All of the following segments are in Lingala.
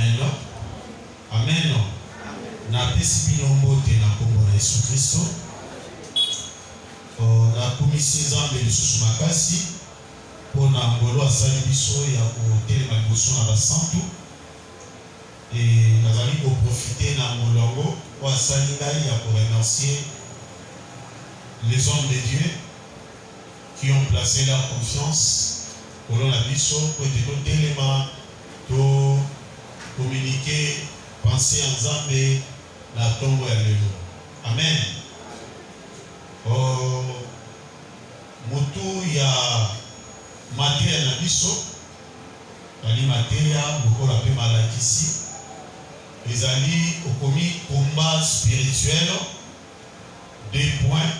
Amen. Amen. Na pesi binombo te na kombo na Yesu Kristo. Na komisi nzambe lisusu makasi pona ngolo asali biso ya kotelema liboso na basantu. Et nazali koprofite na molongo po asali ngai ya koremercier les hommes de Dieu qui ont placé leur confiance au long de la biso pour être totelema to communiquer, penser ensemble la tombe ya lelo. Amen. Motu ya materia na biso ali materia lokola pe malakisi ezali okomi combat spirituel, 2 points,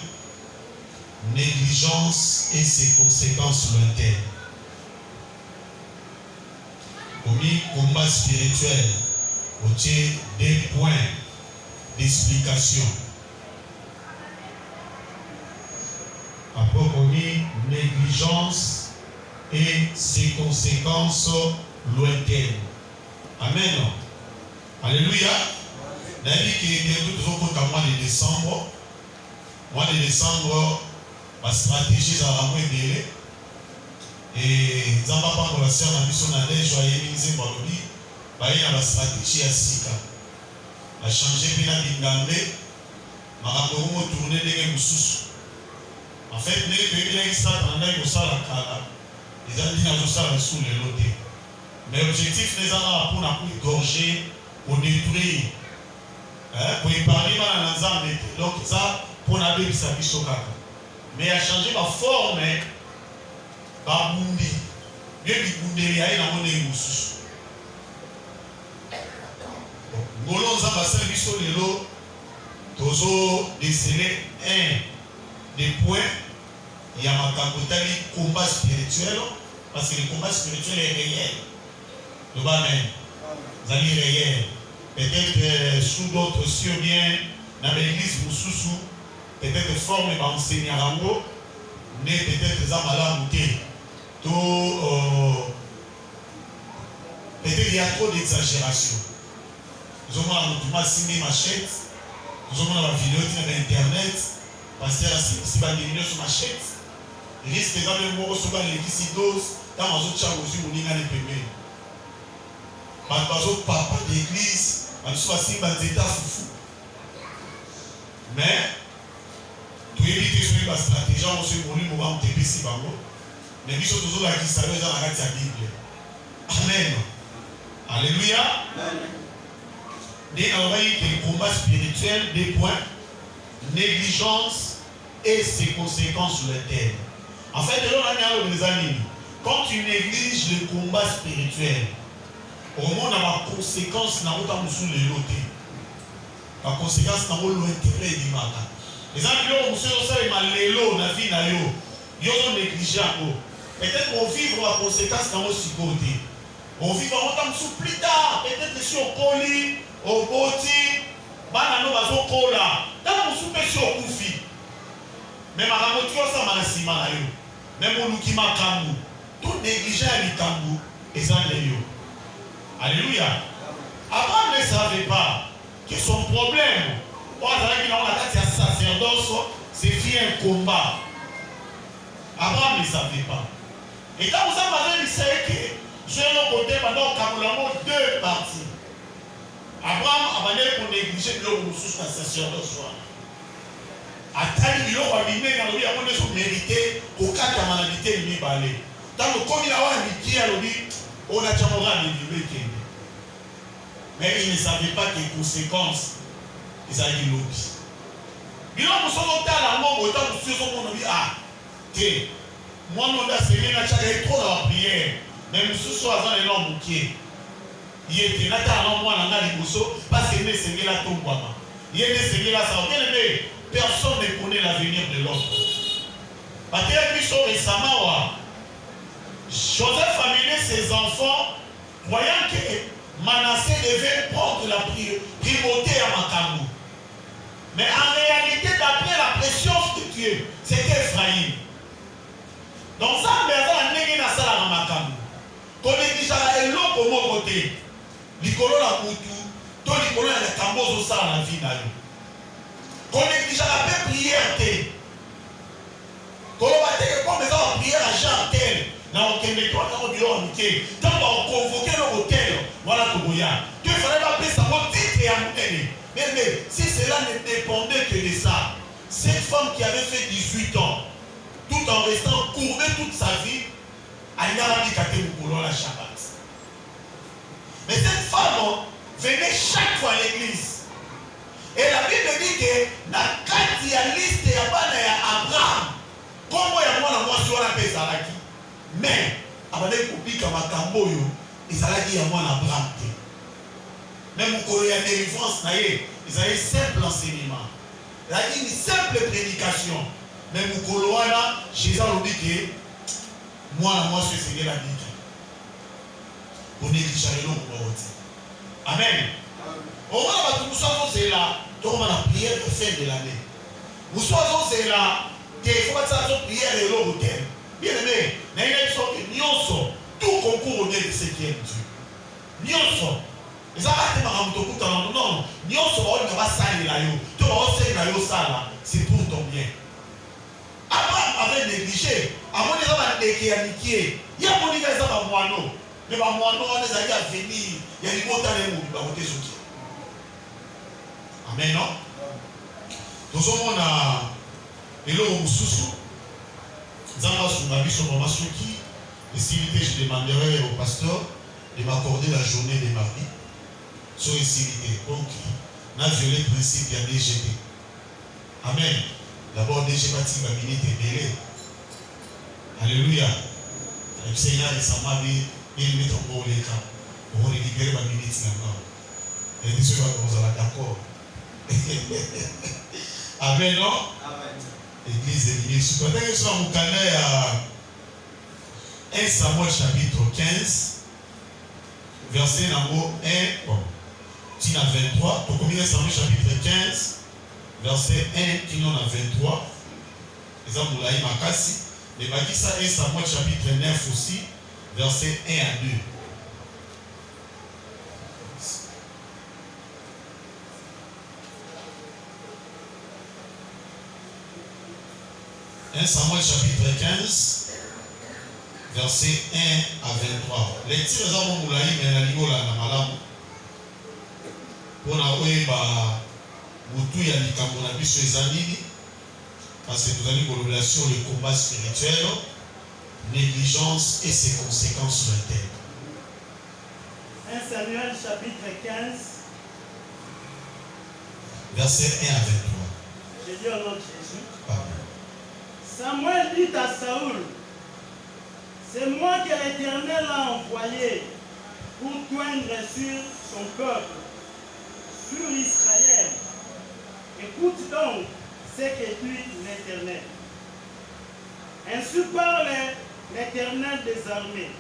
négligence et ses conséquences lointaines. Okomi combat spirituel, otie 2 points d'explication. Après okomi négligence et ses conséquences lointaines. Amen. Alléluia. D'ailleurs, qui est tout au mois de décembre. Mois de décembre, ma stratégie ça va m'aider. Et Zamba pour la sœur na biso na les joyeux minzi balobi, ba y a la stratégie à sika. A changer bien bingambe, makambo mo tourner ndenge mususu. En fait, ndenge pe bien ça dans ndenge ko sala kala. Les andina ko sala sous le loté. Mais l'objectif n'est pas pour na gorger, pour détruire, pour épargner dans l'ensemble. Donc ça pour na be bisa biso kaka. Mais à changer ma forme, ba bundi. Bien bibundeli ayi na mone mususu. Ngolo nzamba sala biso lelo tozo déceler un des points. Il y a ma combat spirituel, parce que le combat spirituel est réel. Le Amen. Vous allez réel. Peut-être sous d'autres cieux bien, dans l'église Moussousou, peut-être forme d'enseigner à Rango, mais peut-être Zamala Mouté. Peut-être il y a trop d'exagération. Nous avons signé ma chaîne, nous avons la vidéo sur Internet, parce que si vous avez sur ma chaîne, il risque de me recevoir l'église dose dans ma zone chagosi moninga ne pembe. Bazo papa d'église, bazo basi banzeta fufu. Mais tu évites sur la stratégie on se moni mo ba mtepesi bango. Mais biso tozo la kisalo za na kati ya Bible. Amen. Alléluia. Des envoyés des combats spirituels, 2 points, négligence et ses conséquences sur la terre. En fait, quand tu négliges le combat spirituel, au moins on a ma conséquence dans le sous les lotés. La conséquence dans l'intérêt du matin. Les gens qui ont l'élo, la vie na yo, ils ont négligé un peu. Peut-être qu'on vit la conséquence dans le côté. On vit en sous plus tard, peut-être si on colle, au boti, banano bazo kola, dans mon souper sur koufi. Mais ma ramoture ça m'a laissé mal. Même on nous qui m'a kamou, tout négligé à l'ikamou, et ça les yo. Alléluia. Abraham ne savait pas que son problème, pour qu'il a la carte sacerdoce, c'est fait un combat. Abraham ne savait pas. Et quand vous avez dit que je l'ai côté pendant Kamoulango 2 parties. Abraham a demandé pour négliger le ressource de sacerdoce. Atali biloko abimé na lobi amonde so mérité okata maladité ni balé tant que comme il a wa miki à lobi on a chamora ni libété mais il ne savait pas les conséquences ils a dit lobi biloko so tala mo ota so so mo bi ah té moi non da c'est na chaka trop la prière même sous so avant les noms bouquet il était na ta non moi na ngali boso parce que ne c'est la tombama il est c'est la ça bien personne ne connaît l'avenir de l'autre. Parce que récemment, Joseph a mené ses enfants, croyant que Manassé devait prendre la primauté à Makamou. Mais en réalité, d'après la pression de Dieu, c'était Ephraïm. Donc ça, mais ça, on est dans la Makamou. Qu'on est déjà là, et l'autre au côté. likolo na kutu to likolo na likambo ozosala na vie na yo. Konégligaka mpe prière te. Koloba te comme eza ba prière à Jean tel na okende to na biloko mike ntango bakonvoke eloko tel wana tokoya. To efale bapesa ngo titre ya monene. Mais si cela ne dépendait que de ça, cette femme qui avait fait 18 ans, tout en restant courbée toute sa vie, elle n'a pas dit qu'elle était la Shabbat. Mais cette femme venait chaque fois à l'église. Et la Bible dit que dans la liste de Abraham, comment il y a moi sur la paix Zalaki. Mais, avant de couper comme un camboyo, Zalaki y a moi Abraham. Même au Coréen de délivrance, ils avaient simple enseignement. Il a dit une simple prédication. Même au Coréen, Jésus a dit que moi, je suis Seigneur la vie. On néglige les noms pour voter. Amen. Au moment où nous sommes là, nous avons la prière de fin de l'année. Nous sommes là, il faut que nous prière de l'eau. Bien aimé, nous avons tout concours au Dieu de ce qui est Dieu. Nous avons. Les arrêtés marrant de tout en non, nous avons c'est pour ton bien. Abraham avait négligé. Avant de faire un il y a mon niveau de moineau. Mais par moineau, on est allé à venir. Il y a des mots dans les mots. Amen, non? Nous avons un élo Moussousou. Nous avons un avis sur ma souki. Et s'il était, je demanderai au pasteur de m'accorder la journée de mardi. Sur les civilités. Donc, on a violé le principe de la DGT. Amen. D'abord, DGT va venir t'aider. Alléluia. Le Seigneur récemment dit, il met en haut les cas. On va libérer ma minute là-bas. Et dit, ce qu'on va d'accord. Amen, non? Amen. Église de l'Église. Quand on est sur mon canal à 1 Samuel chapitre 15, verset numéro 1, bon, tina 23. Donc, combien Samuel chapitre 15, verset 1, tina 23. Les hommes moulaï makasi. Mais baki ça 1 Samuel chapitre 9 aussi, verset 1 à 2. « 1 Samuel chapitre 15, verset 1 à 23. Les tirs des hommes moulaï, mais la ligola na malamu. Pour la oeba, mutu ya likambo na biso ezanini. Parce que nous avons une relation sur le combat spirituel, négligence et ses conséquences sur la terre. 1 Samuel chapitre 15, verset 1 à 23. Je dis au nom de Jésus. Pardon. Samuel dit à Saoul, c'est moi que l'Éternel a envoyé pour toindre sur son peuple, sur Israël. Écoute donc ce que dit l'Éternel. Ainsi parle l'Éternel des armées.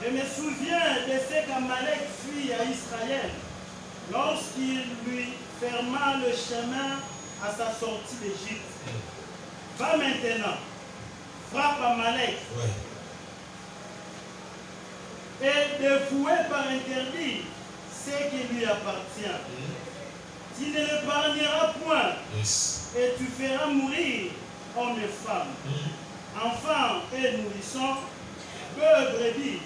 Je me souviens de ce qu'Amalek fit à Israël lorsqu'il lui ferma le chemin à sa sortie d'Égypte. Va maintenant, frappe Amalek et défouer par interdit ce qui lui appartient. Tu ne l'épargneras point et tu feras mourir hommes et femmes, enfants et nourrissons, bœufs, brebis,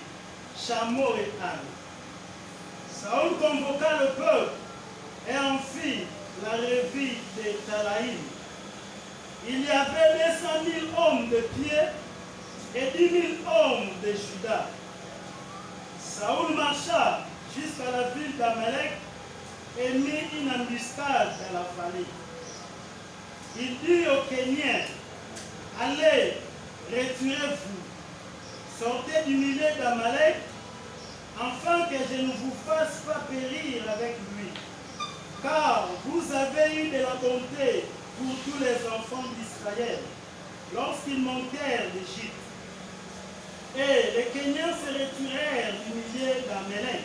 chameaux et ânes. Saoul convoqua le peuple et en fit la revue de Talaïm. Il y avait 200 000 hommes de pied et 10 000 hommes de Juda. Saoul marcha jusqu'à la ville d'Amalek et mit une embuscade dans la vallée. Il dit aux Kéniens, allez, retirez-vous, sortez du milieu d'Amalek, afin que je ne vous fasse pas périr avec lui. Car vous avez eu de la bonté pour tous les enfants d'Israël, lorsqu'ils montèrent d'Égypte. Et les Kéniens se retirèrent du milieu d'Amalek.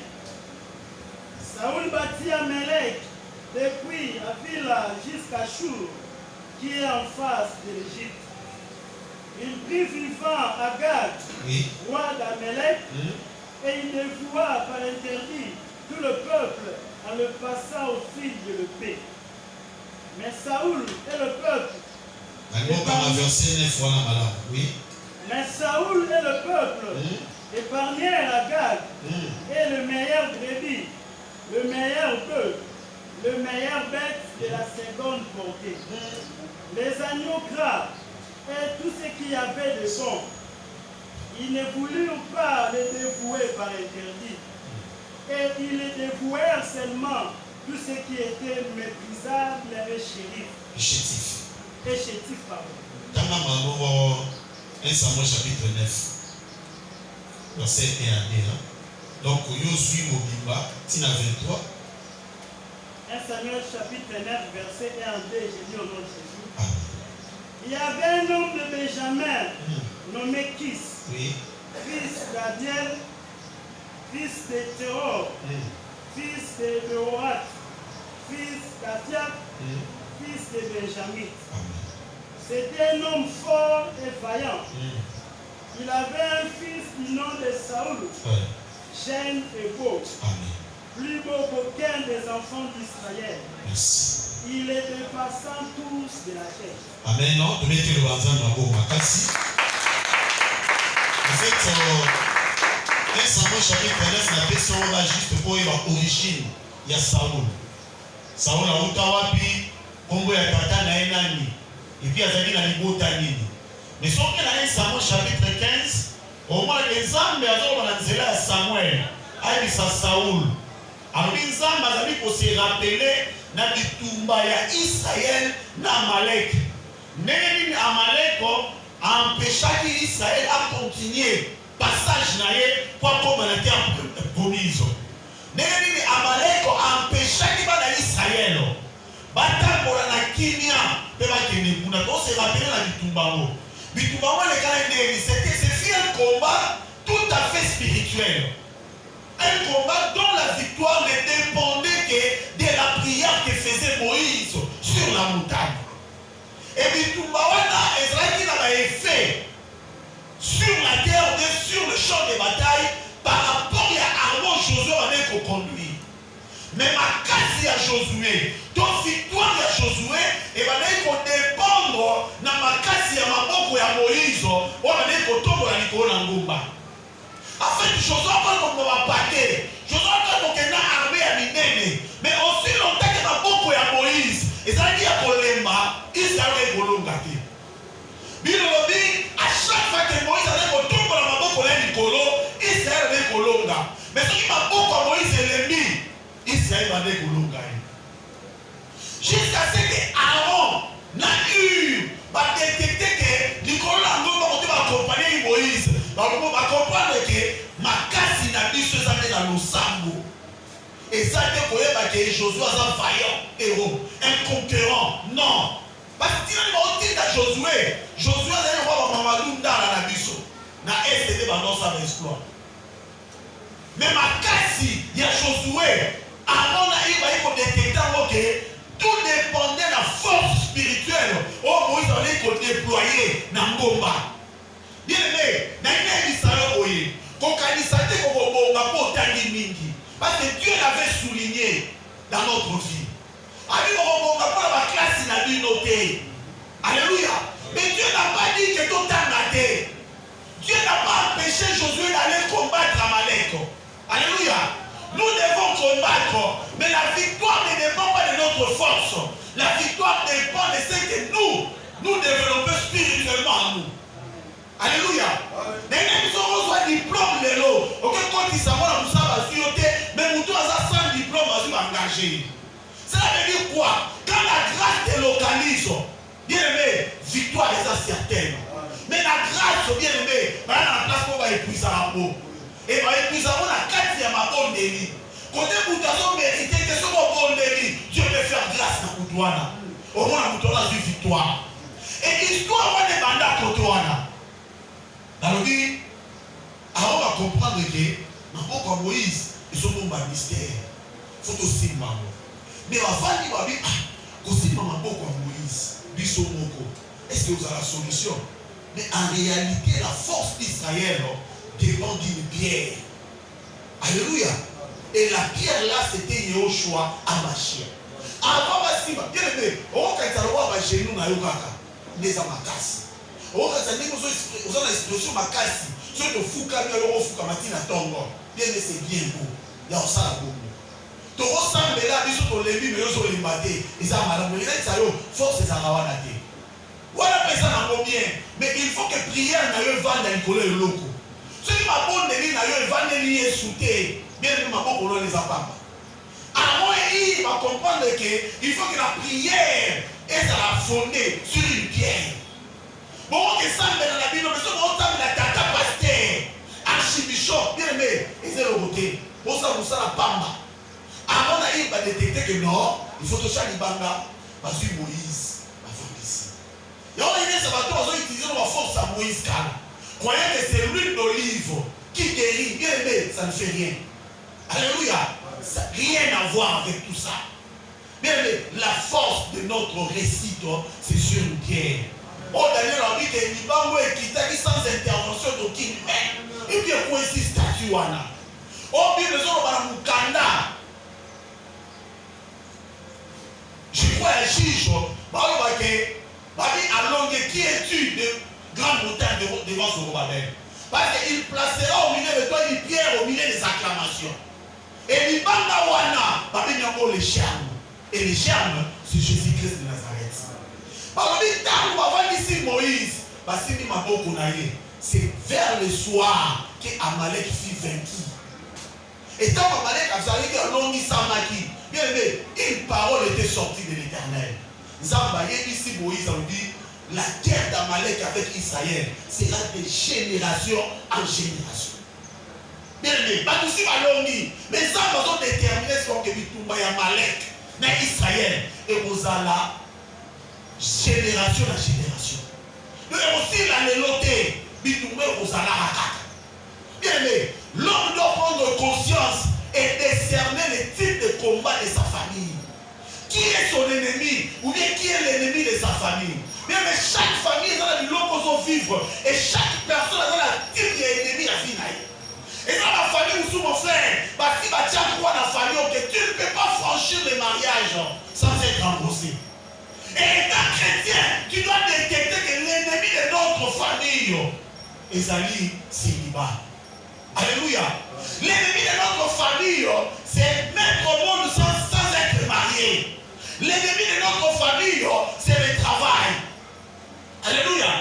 Saoul bâtit Amalek depuis Avila jusqu'à Shur, qui est en face de l'Égypte. Il prit vivant Agag, roi d'Amalek, et il dévoua par interdit le passa au fil de l'épée. Mais Saoul et le peuple. Oui. Mais Saoul et le peuple épargnèrent Agag et le meilleur brebis, le meilleur bœuf, le meilleur bête de la seconde portée, les agneaux gras et tout ce qu'il y avait de bon. Ils ne voulurent pas les dévouer par interdit, et ils les dévouèrent seulement tout ce qui était méprisable et chétif. Et chétif, pardon. 1 Samuel chapitre 9, verset 1 à 2. Donc, Yosué Mobimba, Tina 23. 1 Samuel chapitre 9, verset 1 à 2, j'ai dit au nom de Jésus. Amen. Il y avait un homme de Benjamin nommé Kis, fils d'Adiel, fils de Théor, fils de Beorat, fils d'Afiab, fils de Benjamin. C'était un homme fort et vaillant. Il avait un fils du nom de Saoul, jeune et beau, plus beau qu'aucun des enfants d'Israël. Il les dépassant tous de la terre. Amen. Non, de mettre le bazar dans vos makasi. En fait, 1 Samuel chapitre 9, la question là juste pour l'origine, il y a Saoul. Saoul a utawapi, kombo ya tata na enani. Et puis, il y a la libota nini. Mais si on a 1 Samuel chapitre 15, au moins les hommes, mais on a dit là Samuel, il ça Saoul. Alors, les hommes, il faut se rappeler na bitumba ya Israël na Amalek. Neni Amalek a empêché Israël à continuer passage na ye pour comme la terre promise. Neni Amalek a empêché Israël. Batambola na kimia pe bakene kuna to se rappeler na bitumbamo le calendrier c'est un combat tout à fait spirituel, un combat dont la victoire ne dépendait que de la prière que faisait Moïse sur la montagne. Et bitumbawana Israël n'a pas effet sur la terre, sur le champ de bataille par rapport à Armon Josué avec au conduit. Mais ma casse à Josué, ton victoire à Josué, et va dépendre na ma casse à ma boko à Moïse, ou va tomber à Nicolas Ngumba. En fait, Josué va pas paquet, Josué va pas armée à Minene, mais aussi longtemps que ma boko à Moïse, et ça dit à Kolemba, Israël est Golongati. Bilobi, à chaque fois que Moïse allait tomber à ma boko à Nicolas, Israël est Golonga. Mais ce qui m'a boko à Moïse est l'ennemi. Israël va découlonga. Jusqu'à ce que Aaron n'a eu, va détecter que Nicolas va accompagner Moïse, va comprendre que ma casse n'a dit ce ça dans le sambo. Et ça te croyait que Josué a un vaillant héros, un conquérant. Non. Parce que tu n'as pas dit à Josué, Josué a dit voir Mamadou dans la biso. Na STD va dans sa exploit. Mais ma casse, il y a Josué. Avant il faut détecter que tout dépendait de la force spirituelle. Oh, Moïse allait déployer dans Ngomba. Bien aimé, parce que Dieu l'avait souligné dans notre vie. Alléluia. Mais Dieu n'a pas dit que tout a maté. Dieu n'a pas empêché Josué d'aller combattre Amalek. Alléluia. Nous devons combattre, mais la victoire ne dépend pas de notre force. La victoire dépend de ce que nous développons spirituellement en nous. Alléluia. Mais nous avons un diplôme de l'eau. Quand il s'appelle à Moussa Bassioté, mais nous avons sans diplôme à engagé. Cela veut dire quoi? Quand la grâce te localise, bien aimé, victoire est certaine. Mais la grâce, bien aimé, va dans la place pour épuiser un mot. Et nous avons la carte de ma bonne délit. Quand nous avons mérité que ce soit bon délit, Dieu peut faire grâce à Koutouana. Au moins, nous avons une victoire. Et l'histoire va demander à Koutouana. Alors, dit, avant de comprendre que, dans Moïse, ils sont un mystère. Il faut aussi maman. Mais avant, il va dire, aussi maman, Moïse, Bissomoko. Est-ce que vous avez la solution? Mais en réalité, la force d'Israël dépend d'une pierre. Alléluia. Et la pierre là, c'était Yehoshua Amashia. Avant Basimba, bien aimé, on va voir chez nous, les amakasi. On va dire que vous avez l'expression makasi. Ceux qui font comme le fou comme Matina Tongo. Bien aimé, c'est bien beau. Il y a ça la boue. Tu ressembles là, ils sont les mais ils sont les matés. Ils ont mal à mourir. Force les arawanate. Voilà, personne n'a bien. Mais il faut que prière n'aille vendre dans le collet loco. Ceux qui m'ont bon de n'aille vendre les souter. Bien aimé, ma bon pour les apparts. Alors, il va comprendre qu'il faut que la prière est à la fondée sur une pierre. Bon, que ça, mais dans la Bible, mais ça, on t'a mis la tata pasteur, archibishop, bien aimé, et c'est le côté. Pour ça, vous savez la pamba. Avant, il va détecter que non, il faut que chaque banga, parce que Moïse va faire ici. Et on a ça va tout, on va utiliser la force à Moïse, car croyez que c'est l'huile d'olive qui guérit, bien aimé, ça ne fait rien. Alléluia. Ça n'a rien à voir avec tout ça. Bien aimé, la force de notre récit, c'est sur une pierre. Oh, Daniel a dit que Libango est quitté sans intervention d'aucune main. Et puis, il y a ici statue. Oh, bien, les gens ont Mukanda. Je crois un juge, qui es-tu de grande montagne devant ce Robabel? Parce qu'il placera au milieu de toi une pierre au milieu des acclamations. Et Libanda Wana, Babi Nyambo les germes. Et les germes, c'est Jésus-Christ de Nazareth. Babi Tango avant ici Moïse, Basini Maboko Naye, c'est vers le soir que Amalek fut vaincu. Et tant qu'Amalek a dit que l'on y Samaki, bien aimé, une parole était sortie de l'Éternel. Zambaye ici Moïse a dit, la guerre d'Amalek avec Israël sera de génération en génération. Bien aimé, Batousi Malongi, mais ça va déterminer ce qu'on dit tout le Malek, mais Israël, et vous allez génération en génération. Nous avons aussi la néloté, Bitoumé, vous allez à bien aimé, l'homme doit prendre conscience et décerner le type de combat de sa famille. Qui est son ennemi ou bien qui est l'ennemi de sa famille? Bien mais chaque famille a des locaux vivre et chaque personne a la type d'ennemi à finir. Et dans la famille où mon frère, si tu as droit dans la famille, que tu ne peux pas franchir le mariage sans être embauché. Et étant chrétien, tu dois détecter que l'ennemi de notre famille, Ezali, c'est Liba. Alléluia. L'ennemi de notre famille, c'est mettre au monde sans être marié. L'ennemi de notre famille, c'est le travail. Alléluia.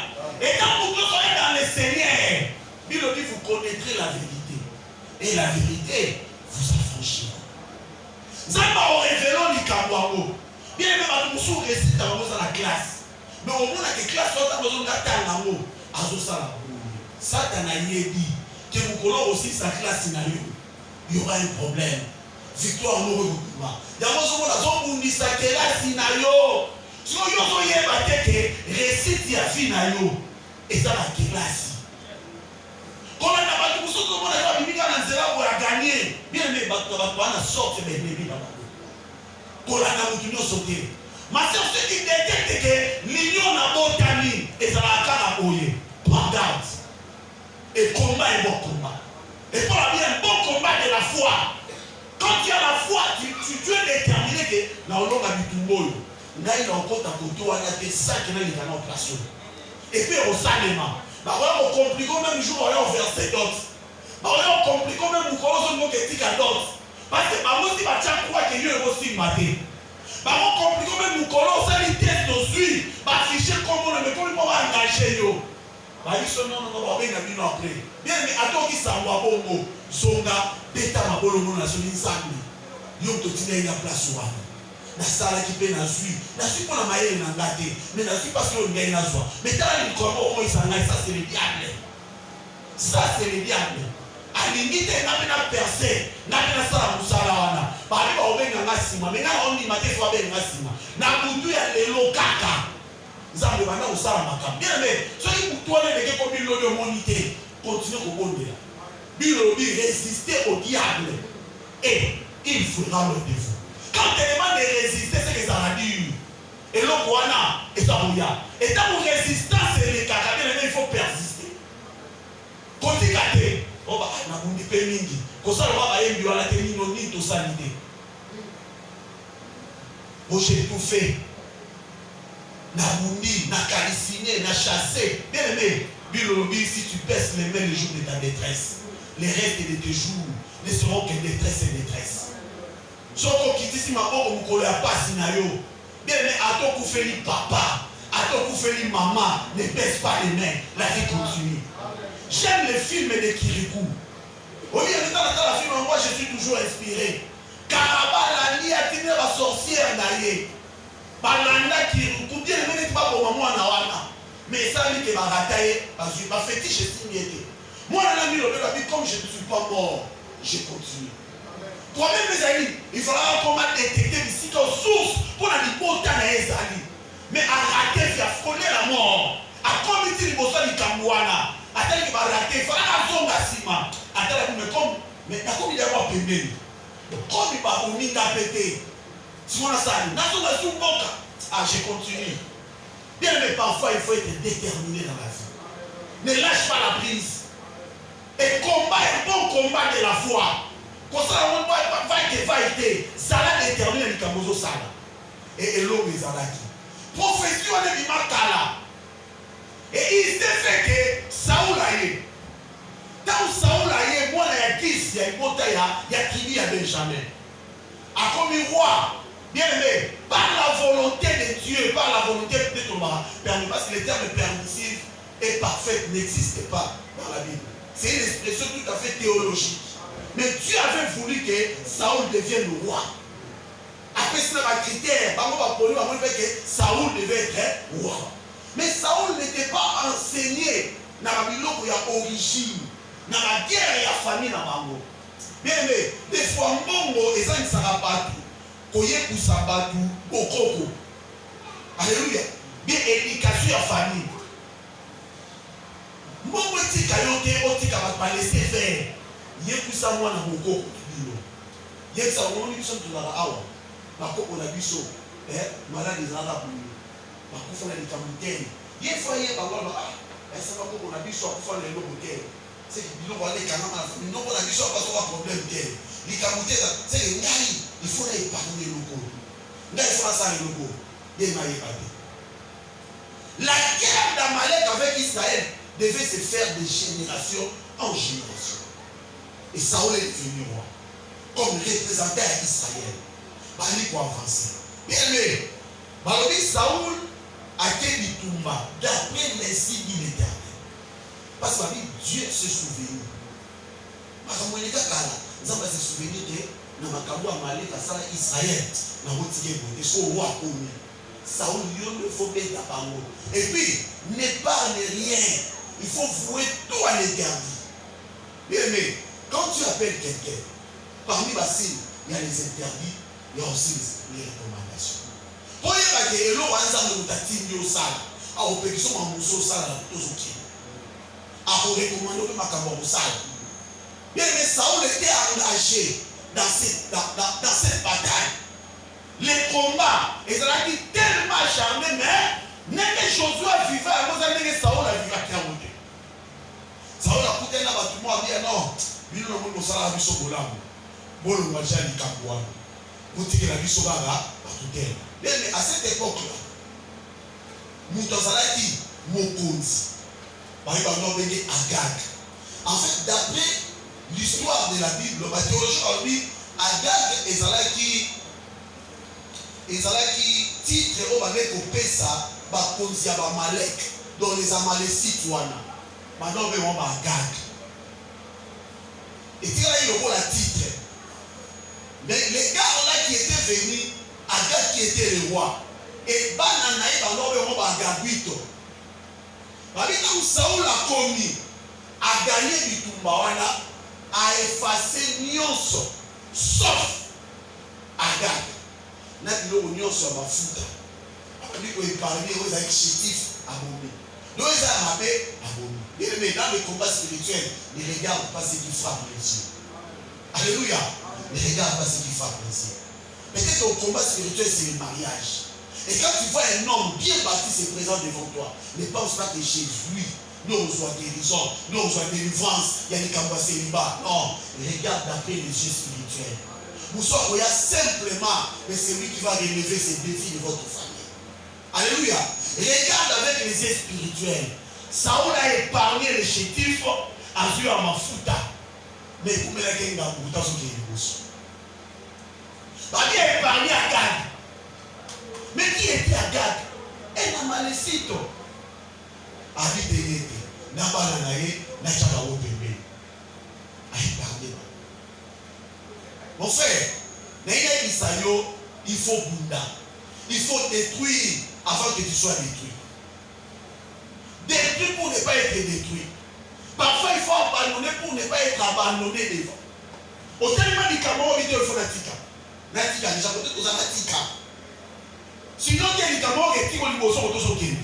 Et quand vous serez dans le Seigneur, il dit vous connaîtrez la vérité. Et la vérité vous affranchira. Zamba au révélant du Kabouamo. Bien aimé, nous sommes récités dans la classe. Mais au moins, la classe, nous avons Satan a dit que vous connaissez aussi sa classe. Il y aura un problème. Victoire nous regroupement. D'abord, nous avons dit sa classe. Si nous avons dit récit à finayo. Et ça, la classe. Quand on a tout ce qu'on a dit, on a gagné. Bien aimé, on a sorti de l'ennemi. Quand on a sauté. Ma soeur, ce qui détecte que l'union n'a pas gagné. Et ça va à apoyer. Prends garde. Et combat est bon combat. Et pour la vie, un bon combat de la foi. Quand tu as la foi, tu es déterminé que la longue a du tout. Là, il a encore ta côté, il y a des sacs qui sont en place. Et puis, au salement. On complique même jour on verset d'autres. On complique même nous connaissons que tu as d'autres. Parce que moi aussi ma tiens croire que Dieu est aussi maté. On complique même nous connaissons les tests de suite. Afficher comme on ne peut pas engager yo. Ils sont non après. Bien mais attends qui s'envoie bongo. Songa beta ma bolongo na soni nsambi. Yo to tina ina place wa. Na sala qui peut na suivre. Na suivre pour la maille na ngate. Mais na suivre parce que on gagne na joie. Mais dans le corps on ça c'est le diable. Ça c'est le diable. À limite na bena percer, na bena sala musala wana. Ba ba obenga ngasima. Mais na on dit maté fois benga ngasima. Na mutu ya lelo kaka. Nzambe bana usala makam. Bien mais soki mutu wana ndeke ko bilo de monité. Continue ko bondela. Bilo bi résister au diable et il fera le défaut. Quand tu demandes de résister, c'est que ça va dire. Et l'autre, et ça bouilla. Et dans mon résistance, les cacabés, il faut persister. Quand tu as dit, oh, bah, on a dit, comme ça, on va aller à la télévision, salidé. Moi j'ai tout fait. Na bouni, na calciné, na chassé. Bien aimé, si tu baisses les mains les jours de ta détresse, les restes de tes jours ne seront que détresse et détresse. Soko kitisi maboko mukolo ya pasi na yo. Bien aimé, ato koufeli papa, ato koufeli maman, ne baisse pas les mains, la vie continue. J'aime les films de Kirikou. Au lieu de la film, moi je suis toujours inspiré. Karaba la atine la sorcière naye. Balanda Kirikou, bien aimé, pas pour maman na wana. Mais ça dit que ma rataye, parce que ma fétiche est signifiée. Moi, comme je ne suis pas mort, je continue. Toi-même, mes amis, il faudra comment détecter ici aux sources pour la liberté à Ezali. Mais à rater, il a frôlé la mort. À commettre les besoins du Kambouana. À tel qu'il va rater, il faudra la zone d'Assima. À tel qu'il mais comme il y a un pédé, comme il va au Minda pété, si on a ça, je continue. Bien, mais parfois, il faut être déterminé dans la vie. Ne lâche pas la prise. Et combat, un bon combat de la foi. Comme ça, on va être Sala déterminé à Nikamozo Sala. Et l'homme est Zalaki. Profession de Bimakala. Et il s'est fait que Saoul a eu. Tant Saoul a eu, moi, il y a 10, il y a une bataille, il y a Kibi à Benjamin. A comme roi. Bien aimé, par la volonté de Dieu, par la volonté de ton mari, parce que le terme permissif et parfait n'existe pas dans la Bible. C'est une expression tout à fait théologique. Mais Dieu avait voulu que Saoul devienne le roi. Après, c'est un critère. Que Saoul devait être roi. Mais Saoul n'était pas enseigné dans la Bible où il y a origine, dans la guerre et la famille dans Bango. Bien aimé, des fois, Mbongo et ça ne sera pas tout. Koye kusabatu okoko. Alléluia. Bien éducation à famille. Moi tika yote otika ba laisser faire. Ye kusa mwana bokoko bilo. Ye sa woni biso tulala awa. Ba koko na biso. Malade zala bulu. Ba kufa na likamutene. Ye fois ye ba ngolo esa ba koko na biso kufa na lokotene. C'est bilo ba le kanama na no na biso ba so problème tene. Likamutene c'est ngai. Il faut épargner le logo. Il faut ça le logo. La guerre d'Amalek avec Israël devait se faire de génération en génération. Et Saoul est devenu roi. Comme représentant à Israël. Bali pour avancer. Bien aimé. Balobi Saoul a été du Toumba d'après l'insigne de l'Éternel. Parce que Dieu se souvient. Parce que nous avons se souvenir que na makambo Amalek asala Israël na wotike bote so roi komi Saoul yondo faut beta bango et puis n'épargne rien, il faut vouer tout à l'Éternel. Bien aimé, quand tu appelles quelqu'un parmi les signes il y a les interdits, il y a aussi les recommandations. Pour y avoir que elo wanza mutati nyo sala a opération ma muso sala tozoki a recommander makambo sala. Bien aimé, Saoul était engagé dans cette bataille. Les combats, ils ont été tellement acharnés, mais n'est que Josué vivait, vous avez dit que Saoul a vécu à Kiamoté. Saoul a coûté là, tout le monde a dit non, il n'y a pas de salaire à Bisso Bolam. Bon, on va dire qu'il y a un Kabouan. Vous dites que la Bisso Baga, à tout tel. Mais à cette époque-là, Moutazalaki, Mokonzi, par exemple, on a dit Agag. En fait, d'après l'histoire de la Bible, la théologie a dit Agag ezalaki titre au avec au pesa ba konzi ba Amalek dans les Amalécites wana. Maintenant on va Agag. Et tu as eu la titre. Mais les gars là qui étaient venus, Agag qui était le roi. Et bananaï on va Agagito. Parce que Saoul a commis a gagné du Tumbawana, a effacé Nyonso, sauf Agag. N'a dit le Nyonso à ma fouta. A dit qu'on est parmi aux exécutifs à Bombé. Nous les avons à Bombé. Bien aimé, dans le combat spirituel, ne regarde pas ce qui frappe les yeux. Alléluia. Ne regarde pas ce qui frappe les yeux. Peut-être qu'au combat spirituel, c'est le mariage. Et quand tu vois un homme bien bâti se présent devant toi, ne pense pas que chez lui, nous soit guérison, nous soit délivrance, il y a des cambas célibat. Non, regarde d'après les yeux spirituels. Vous soyez simplement, mais c'est lui qui va relever ces défis de votre famille. Alléluia. Regarde avec les yeux spirituels. Saoul a épargné les chétifs à Dieu à Mafuta. Mais vous me l'avez dit, vous avez dit, il a épargné Agag. Mais qui était Agag? Un Amalécite. Habite Yété. Nabala Naye, Nachaba Wopembe. A épargné. Mon frère, il faut Bunda. Il faut détruire avant que tu sois détruit. Détruire pour ne pas être détruit. Parfois, il faut abandonner pour ne pas être abandonné devant. Au tellement du Cameroun, il faut natika. Natika, déjà peut-être aux anatika. Sinon, il y a des Cameroun qui ont dit aux Kenya.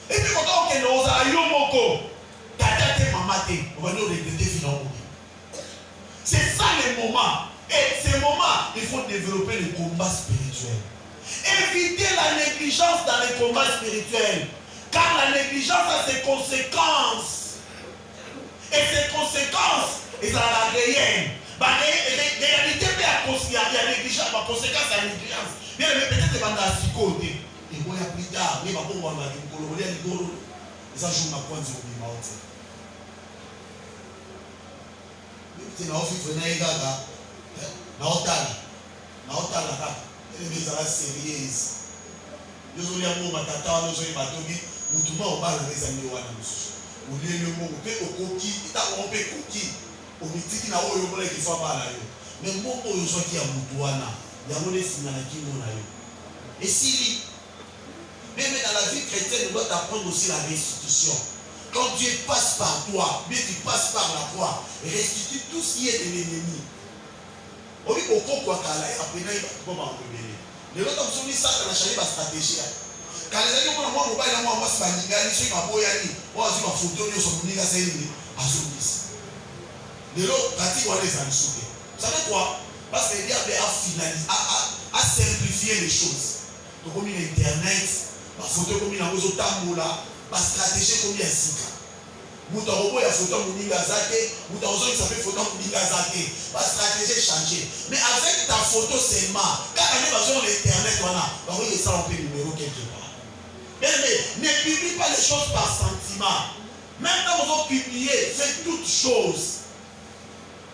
Et puis, quand on est aux Ayomoko, tata te mamate, on va nous regretter finalement. C'est ça le moment. Et ces moments, il faut développer le combat spirituel. Éviter la négligence dans les combats spirituels. Car la négligence a ses conséquences. Et ces conséquences, ils ont la réelle. La réalité peut y a la négligence, la conséquence à la négligence. Mais peut-être que la psychoté. Et moi, plus tard, mais ma pauvre m'a dit, et ça joue ma pointe sur le mot. C'est ma fille venait gaga. Naotala kaka. Elle est à la sérieuse. Nous avons un matata, nous avons un batogi. Nous avons un bal de amis wana musu. Nous avons un mot au coquille, il a rompé coquille. Au mitiki na oyo mole qui fa bala yo. Mais mot oyo so ki ya mutuana. Ya mole sinana ki mona yo. Et si même dans la vie chrétienne, on doit apprendre aussi la restitution. Quand Dieu passe par toi, mais tu passes par la croix, restitue tout ce qui est de l'ennemi. On dit qu'on quoi qu'à la après il va comment on peut mener. Les autres ont mis ça dans la chaîne de stratégie. Quand les amis ont moi mobile là moi c'est pas nigani, c'est ma boyani. Moi je ma photo yo sur moninga c'est une azobis. Les autres pratiquent on les a sauté. Vous savez quoi? Parce que le diable a finalisé, a simplifié les choses. Donc comme internet, ma photo comme il a aux autres ma stratégie comme il y a sika. Muta robo ya photo moninga zake, muta ozo qui s'appelle photo moninga zake. Ma stratégie changée. Mais avec ta photo seulement, quand on est sur l'internet, on va ça un peu numéro quelque part. Mais ne publie pas les choses par sentiment. Même quand vous publiez, faites toutes choses.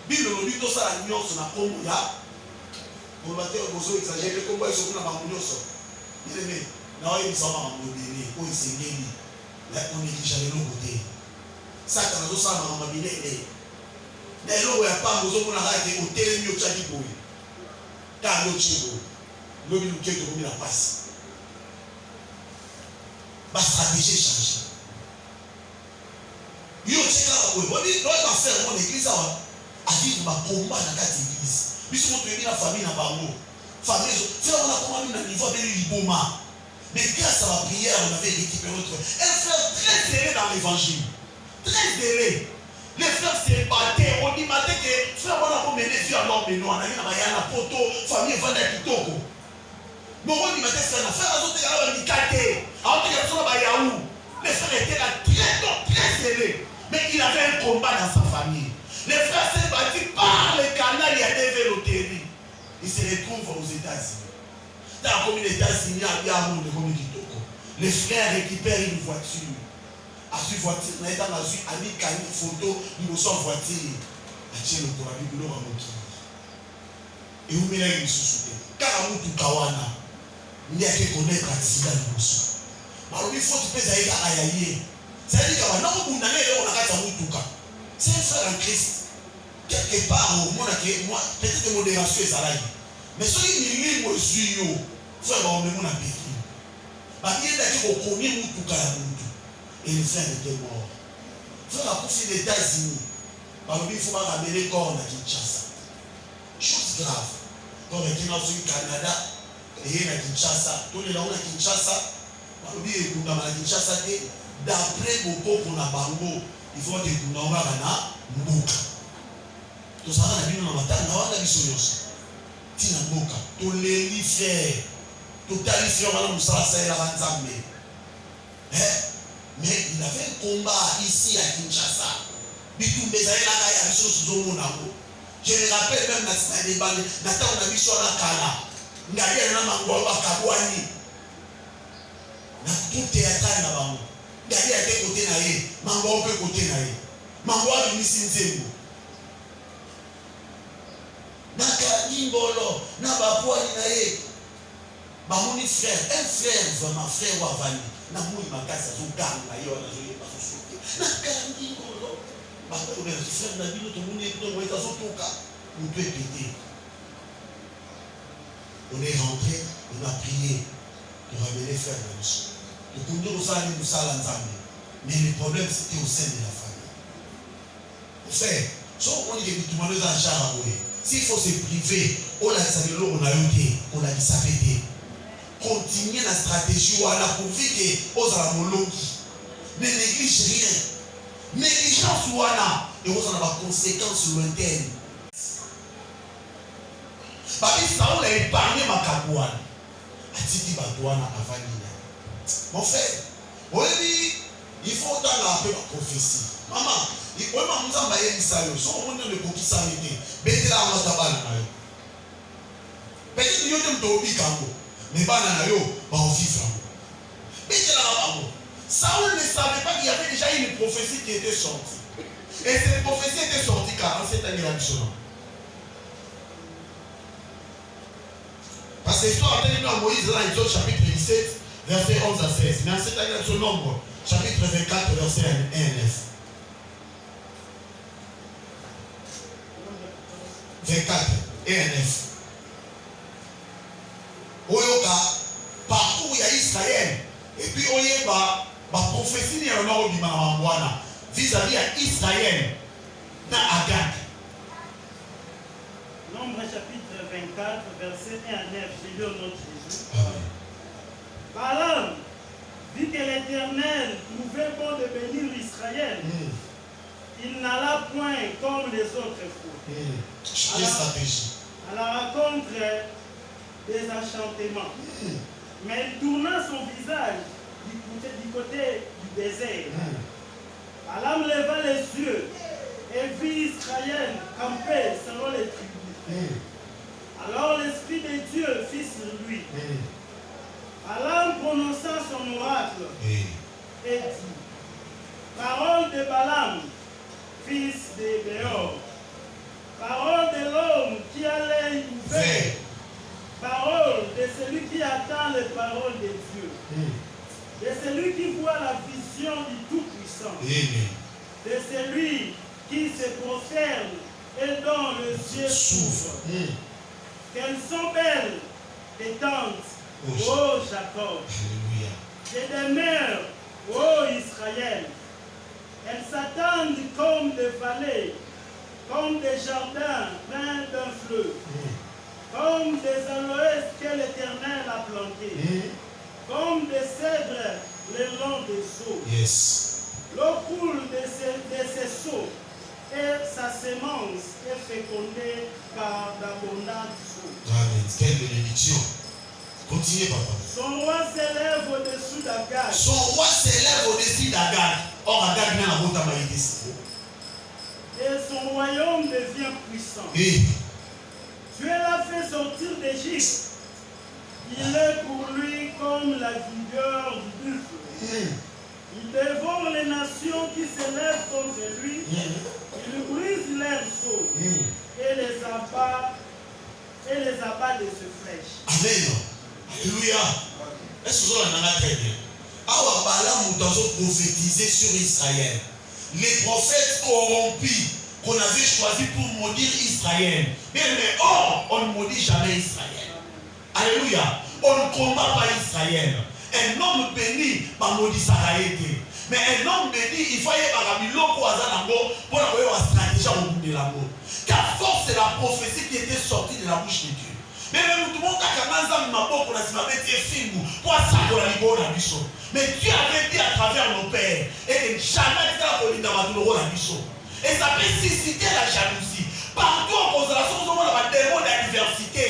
Bible nous dit tout ça la nuance na kombo ya. Pour le matin, vous avez exagéré comme ils sont dans la nuance. Il est na oyo bisama mabobele, ko isengeli. Là on néglige les côté. Ça quand on ça na mabile et les logo ya pa mozo mona ka ke hotel mi otchaki boy. Ta lo chibo. Lobi luke to mi la passe. Ba stratégie change. Yo tcheka boy. On dit doit faire mon église ça. A vivre ma combat dans la église. Biso mo to la famille na bango. Famille, c'est là on a commencé à niveau de l'iboma. Mais grâce à la prière, on avait récupéré notre frère. Un frère très zélé dans l'évangile. Très zélé. Les frères se battaient. On dit matin que frère, on a comme mené sur l'homme, mais nous, on a mis la poto, famille, vanda kitoko. Mais on dit matin, frère, les autres étaient là, les frères étaient là très zélés. Mais il avait un combat dans sa famille. Les frères s'est battus par le canal, il y a des vélotéries. Ils se retrouvent aux États-Unis. Dans les États-Unis, il y a un monde comme les frères récupèrent une voiture. À cette voiture, il y a une photo, ils sont en voiture. Il y a une voiture. Et vous mettez une sous-souté. Car à tout Kawana, il y a que connaître l'accident de Moussou. Alors il faut que tu aies à aïe. C'est-à-dire que non, on a un c'est un frère en Christ. Quelque part, moi, peut-être que modération est salarié. Mais ce qui est libre, c'est frère, on est mon appétit. Il y a des gens qui connaissent tout et le frère était mort. Frère a poussé les États-Unis. Il faut ramener le corps à Kinshasa. Chose grave. Quand on est au Canada, et à Kinshasa, tous les gens à Kinshasa, d'après beaucoup qu'on a bango, il faut que nous ayons un mboka. Tout ça, on a vu dans la matin, on a vu sur nous. Tina mboka, tout les faire, tout les faire, on a vu ça, c'est la vanzambe. Mais il avait un combat ici à Kinshasa. Bitou Bezaïla, il y a des choses qui sont Je me rappelle même dans les bandes, Nathan on a mis sur la Kala. Ngadia na mango bakabwani. Na tout théâtre na bango. Ngadia était côté na ye, mango peut côté na ye. Mango a mis sinzembo. Na kalimbolo, na babwani na ye. Bamoni frère, un frère vraiment frère wa vani. Na moni makasa zo ganga yo na zo yeba so sote. Na kalimbolo. Bako le frère na bino to moni to mo etazo toka. On peut péter. On est rentré, on a prié pour ramener frère de nous. Le Koundou Rosali nous a l'ensemble. Mais le problème c'était au sein de la famille. Frère, si on dit que tout le monde est en charge, s'il faut se priver, on a dit que on a eu, on a dit ça fait. Continuez la stratégie, on a prouvé que aux alamologues ne néglige rien. Négligence ou ana et on a des conséquences lointaines. Babi Saoul a épargné ma kabouane. A-t-il Badouana avant Nina? Mon frère, oui, il faut dans la paix ma prophétie. Maman, il faut que nous envoyions les salons. Si on ne peut pas s'arrêter, mettez la main à la main. Peut-être que nous sommes au Bikambo, mais pas dans la yo, on vivre. Mettez la main. Saoul ne savait pas qu'il y avait déjà une prophétie qui était sortie. Et cette prophétie était sortie 47 années là-dessus. Parce que l'histoire a été dans Moïse dans l'Exode chapitre 17, verset 11 à 16. Mais en cette année, ce nombre, chapitre 24, verset 1 à 9. 24 et 1 à 9. Oyoka, partout il y a Israël. Et puis Oyeba, ma prophétie n'est pas au Bimamwana vis-à-vis à Israël, dans Agag. Nombre chapitre 24, verset 1 à 9, j'ai lu au nom de Jésus. Balaam vit que l'Éternel trouvait bon de bénir Israël. Il n'alla point comme les autres fois. À la rencontre des enchantements. Mais il tourna son visage du côté du désert. Balaam leva les yeux et vit Israël camper selon les tribus. Alors l'Esprit de Dieu fit sur lui. Balaam prononça son oracle et dit: Parole de Balaam, fils de Béor, parole de l'homme qui a l'œil ouvert, parole de celui qui attend les paroles de Dieu, de celui qui voit la vision du Tout-Puissant, de celui qui se prosterne et dont les yeux s'ouvrent. Qu'elles sont belles les tentes, ô Jacob, et des mers, ô Israël. Elles s'attendent comme des vallées, comme des jardins pleins d'un fleuve, comme des aloès que l'Éternel a plantés, comme des cèdres le long des eaux. L'eau coule de ses seaux, et sa sémence est fécondée par d'abondantes eaux. Amen. Quelle bénédiction. Continuez, papa. Son roi s'élève au-dessus d'Agag. Son roi s'élève au-dessus d'Agag. Or, Agag vient à votre maïdé. Et son royaume devient puissant. Dieu l'a fait sortir d'Égypte. Il est pour lui comme la vigueur du buffle. Il dévore les nations qui s'élèvent contre lui. Il brise leurs sceaux et les abat de ses flèches. Amen. Alléluia. Est-ce que vous avez très bien? Alors, Balaam nous avons prophétisé sur Israël. Les prophètes corrompus qu'on avait choisis pour maudire Israël. Mais or, on ne maudit jamais Israël. Alléluia. On ne combat pas Israël. Un homme béni, pas maudit Sarah. Mais un homme béni, il faut y avoir un biloko à Zanambo pour avoir une stratégie au bout de l'amour. Car force, c'est la prophétie qui était sortie de la bouche de Dieu. Mais même tout le monde a mais Dieu avait dit à travers nos pères et jamais et ça peut susciter la jalousie. Partout en consolation, nous avons un démon d'adversité.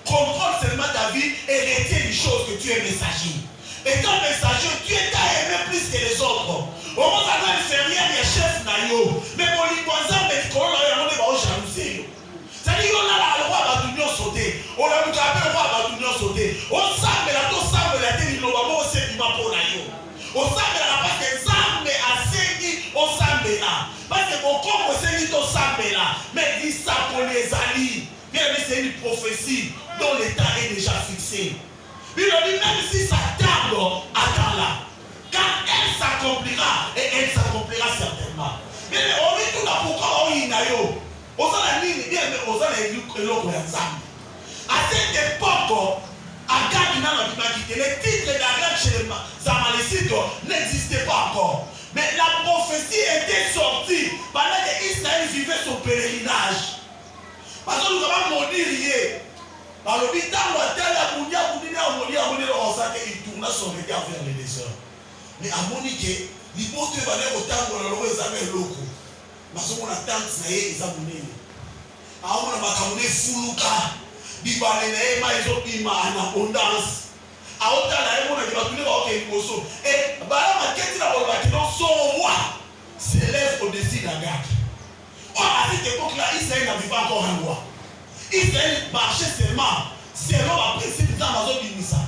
Contrôle seulement ta vie et retient les choses que tu es messager. Et comme messager, Dieu t'a aimé plus que les autres. Au moins, ça doit faire rien, il y a chef naïo. Mais pour les voisins, mais on a jalousie. appelle moi à tout sauter. On semble la to semble la télé no ba mo se di ma pour na yo. On semble la parce que semble à sengi on semble là. Parce que mon corps sengi to semble là. Mais dit ça pour les alliés. Bien mais c'est une prophétie dont le temps est déjà fixé. Il a dit même si ça tarde, attends-la. Quand elle s'accomplira, et elle s'accomplira certainement. Mais on est tout là pourquoi on y a yo. On a la ligne, bien mais on a les ensemble. À cette époque, les titres d'Agan chez les Amalécites n'existaient pas encore. Mais la prophétie était sortie pendant qu'Israël vivait son pèlerinage. Parce que nous avons maudit. Par le temps où il tourna son regard vers les déserts. Mais à Monique, il faut que vous autant de l'eau locaux. Parce qu'on attend que les abonnés. Alors, on a makamone fuluka. Bibalene ma ezopima en abondance. A autant la on a dit ba ke koso. Et bala maketi na bolba ki non son roi s'élève au-dessus de la garde. À cette époque-là, Israël n'avait pas encore un roi. Israël marchait seulement selon la principe d'Amazon Binissa.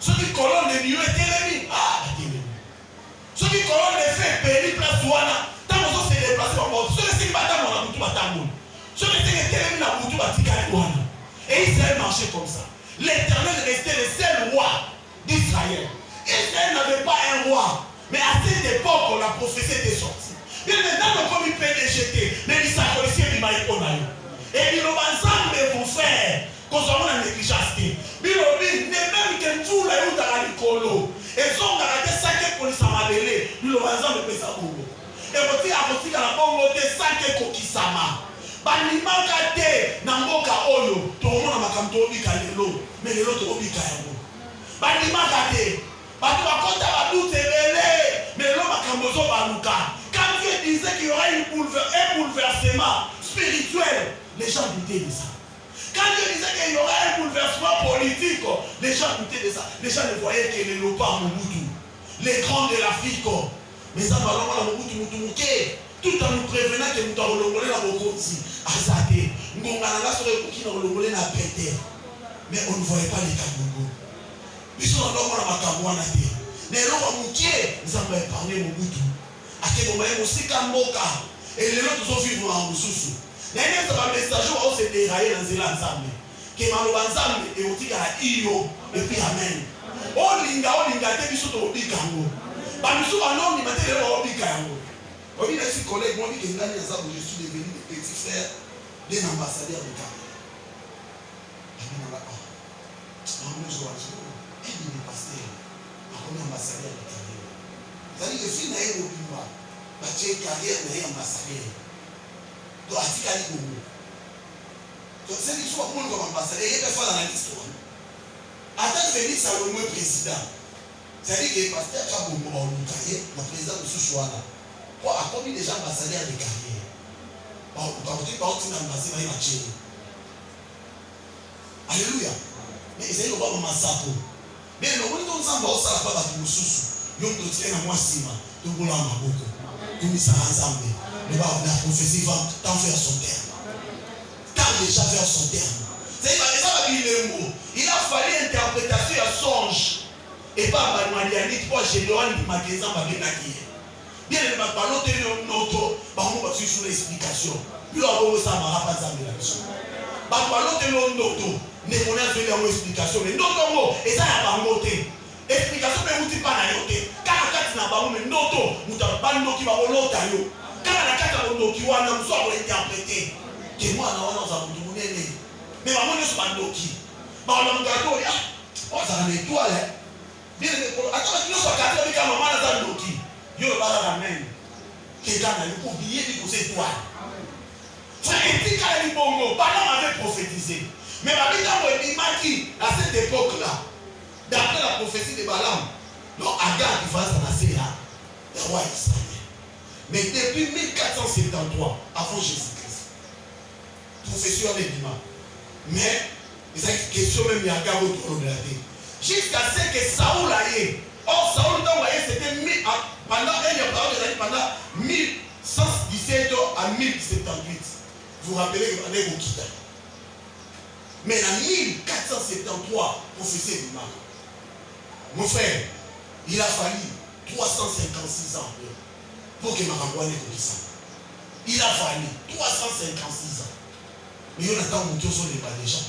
Ceux qui colonnent les nuées étaient ceux qui colonnent les faits péri place Ouana. Tant que c'est déplacé en mode. Ceux qui battent mon aboutou batamoun. Ceux qui étaient là aboutou batikari Ouana. Et Israël marchait comme ça. L'Éternel restait le seul roi d'Israël. Israël n'avait pas un roi. Mais à cette époque, la prophétie était sortie. Bien maintenant, comme il peut déjeter, mais il s'accordait du maïkonaï. Et il a ensemble vos frères, concernant la négligence. Bilobi, même que tout là où dans la colo, et son gardé saké pour les samadélé, nous l'avons ensemble de Pesabou. Et vous dites à vous dire à la bonne de saké kokisama. Banima kate namboka oyo, tout le monde a makamto obika lelo, mais lelo to obika yabo. Banima kate, batu bakota badu tebele, mais lelo makambozo baluka. Quand Dieu disait qu'il y aurait un bouleversement spirituel, les gens doutaient de ça. Quand Dieu disait qu'il y aurait un bouleversement politique, les gens doutaient de ça. Les gens ne voyaient que les lopas Mobutu, les grands de l'Afrique. Mais ça va la Mobutu Mutumuke, tout en nous prévenant que nous avons le la Mokosi, Azade, nous avons le la pété. Mais on ne voyait pas les Kabogo. Nous sommes dans la Makabouana. Les gens Mouké, nous avons parlé Mobutu. À quel moment aussi Kamboka, et les autres ont vivre en Moussoussou. Les gens message où se déraillé dans les ensemble. Que malo ensemble et on dit à Iyo et puis amen. On linga te biso to bikango. Ba biso non ni maté le bikango. On dit les collègues moi dit que ngani ensemble je suis devenu le petit frère d'un ambassadeur de Cameroun. On a là. On nous voit et il est pasteur. On est ambassadeur de Cameroun. C'est-à-dire que si naé au bimba, ba tie carrière naé ambassadeur. Donc, à Tikali Gogo. Donc, c'est l'histoire pour nous comme ambassadeur. Il y a des fois dans l'histoire. Attends, Félix Salomon est président. C'est-à-dire que le pasteur Kabongo, le président de Souchouana, a commis déjà ambassadeur de carrière. Quand on dit pas que ambassadeur, il va tuer. Alléluia. Mais ils ont pas massacre. Mais le monde on s'en va au salon pas de Soussou. Ils ont dit à moi Sima, tout le monde a beaucoup. Tout le monde ensemble. La prophétie va tant faire son terme. Tant déjà faire son terme. C'est pas ça il a fallu interprétation à songe. Et pas à Marianite pour général du magasin Babenaki. Bien le ballon de notre on va suivre l'explication. Puis on va ça m'a pas ça de la mission. Ballon de notre ne connaît pas l'explication. Mais notre mot et ça a pas monté. Explication mais vous pas na yoté. Car quand na ba mais notre mutabando qui va volonta yo. Quand la carte de Nokiwana nous sommes interprétés, que moi, nous avons dit, mais maman ne soit pas Noki. On a un gâteau, on a une étoile. Bien, attends, nous sommes catholiques, maman n'a pas Noki. Yo le bas la main. Quelqu'un a oublié de poser étoile. Frère, et si quand il bongo, Balaam avait prophétisé. Mais à cette époque-là, d'après la prophétie de Balaam, donc Agar qui va s'annoncer là, le roi Israël. Mais depuis 1473, avant Jésus-Christ, professeur de Bima, mais il y a une question même, il y a un gars au trône de la terre. Jusqu'à ce que Saoul aille. Or, Saoul, c'était pendant 1117 à 1078. Vous vous rappelez que vous allez vous quitter. Mais en 1473, prophétie du mal. Mon frère, il a fallu 356 ans pour que Maramboine ait connu ça. Il a fallu 356 ans. Mais on attend que sur les pas des gens.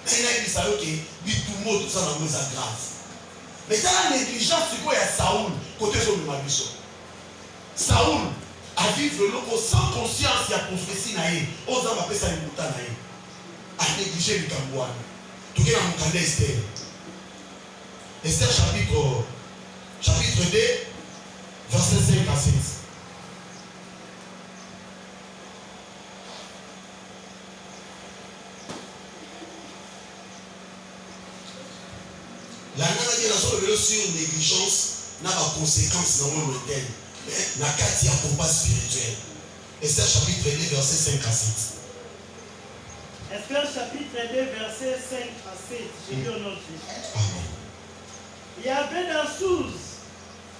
Mais il a dit ça, ok, tout le monde, tout ça dans nos grâce. Mais dans la négligence, c'est quoi? Il y a Saoul, côté sur le Mabiso. Saoul a vécu le sans conscience, il y a prophétie naïe. Aux hommes appellent ça une mouta naïe. A négligé le Cambouane. Tout cas, dans mon Esther. Esther chapitre 2, verset 5 à 6. La nana sur négligence n'a pas conséquence dans le lointain. Mais la carte, il y a un combat spirituel. Esther chapitre 2, verset 5 à 7. Esther chapitre 2, verset 5 à 7. J'ai lu au nom de Jésus. Amen. Il y avait dans Souz,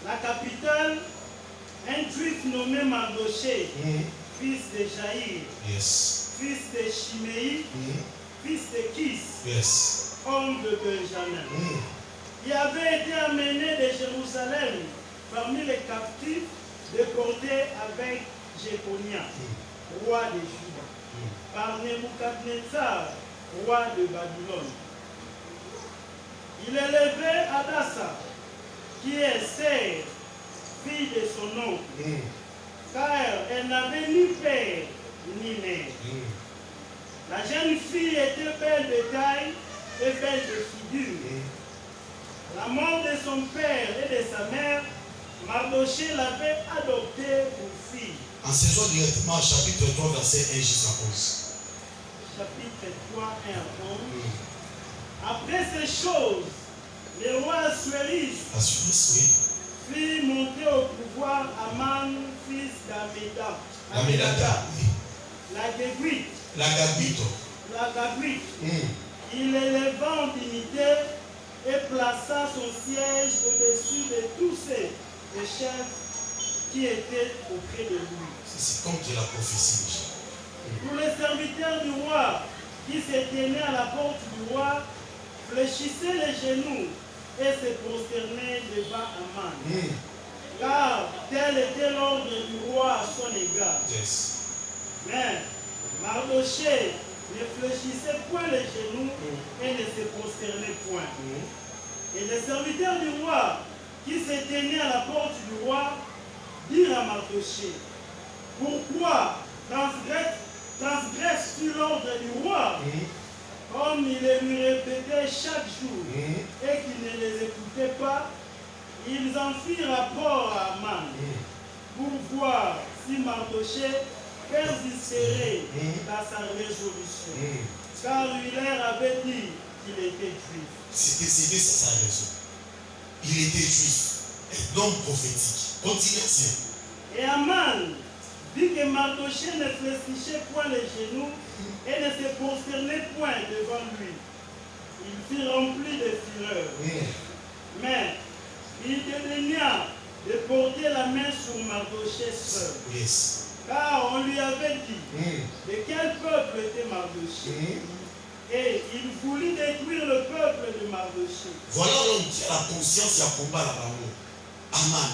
la capitale, un juif nommé Mardoché, fils de Jaïr, fils de Chiméi, fils de Kis, homme de Benjamin. Il avait été amené de Jérusalem parmi les captifs déportés avec Jéconia, roi de Juda, par Nebuchadnezzar, roi de Babylone. Il élevait Adassa, qui est Esther, fille de son oncle, car elle n'avait ni père ni mère. La jeune fille était belle de taille et belle de figure. La mort de son père et de sa mère, Mardoché l'avait adoptée pour fille. En saison directement au chapitre 3, verset 1 jusqu'à 11. Chapitre 3, 1 à 11. Après ces choses, le roi Assuérus fit monter au pouvoir Aman, fils d'Ameda. La Gagouite. Il éleva en dignité et plaça son siège au-dessus de tous les chefs qui étaient auprès de lui. C'est comme que la prophétie déjà. Tous les serviteurs du roi qui se tenaient à la porte du roi fléchissaient les genoux et se prosternaient devant Aman. Car tel était l'ordre du roi à son égard. Mais Mardoché ne fléchissait point les genoux et ne se prosternait point. Et les serviteurs du roi qui se tenaient à la porte du roi dirent à Mardoché: pourquoi transgresses-tu l'ordre du roi? Comme il les lui répétait chaque jour et qu'il ne les écoutait pas, ils en firent rapport à Aman pour voir si Mardoché persisterait dans sa résolution. Car il leur avait dit qu'il était juif. C'était sa raison. Il était juif, un homme prophétique. Continuation. Et Aman vit que Mardoché ne fléchissait point les genoux et ne se prosternait point devant lui. Il fut rempli de fureur. Mais il dédaigna de porter la main sur Mardoché seul. Car on lui avait dit de quel peuple était Mardoché. Et il voulut détruire le peuple de Mardoché. Voilà donc la conscience et le combat là-bas. Aman.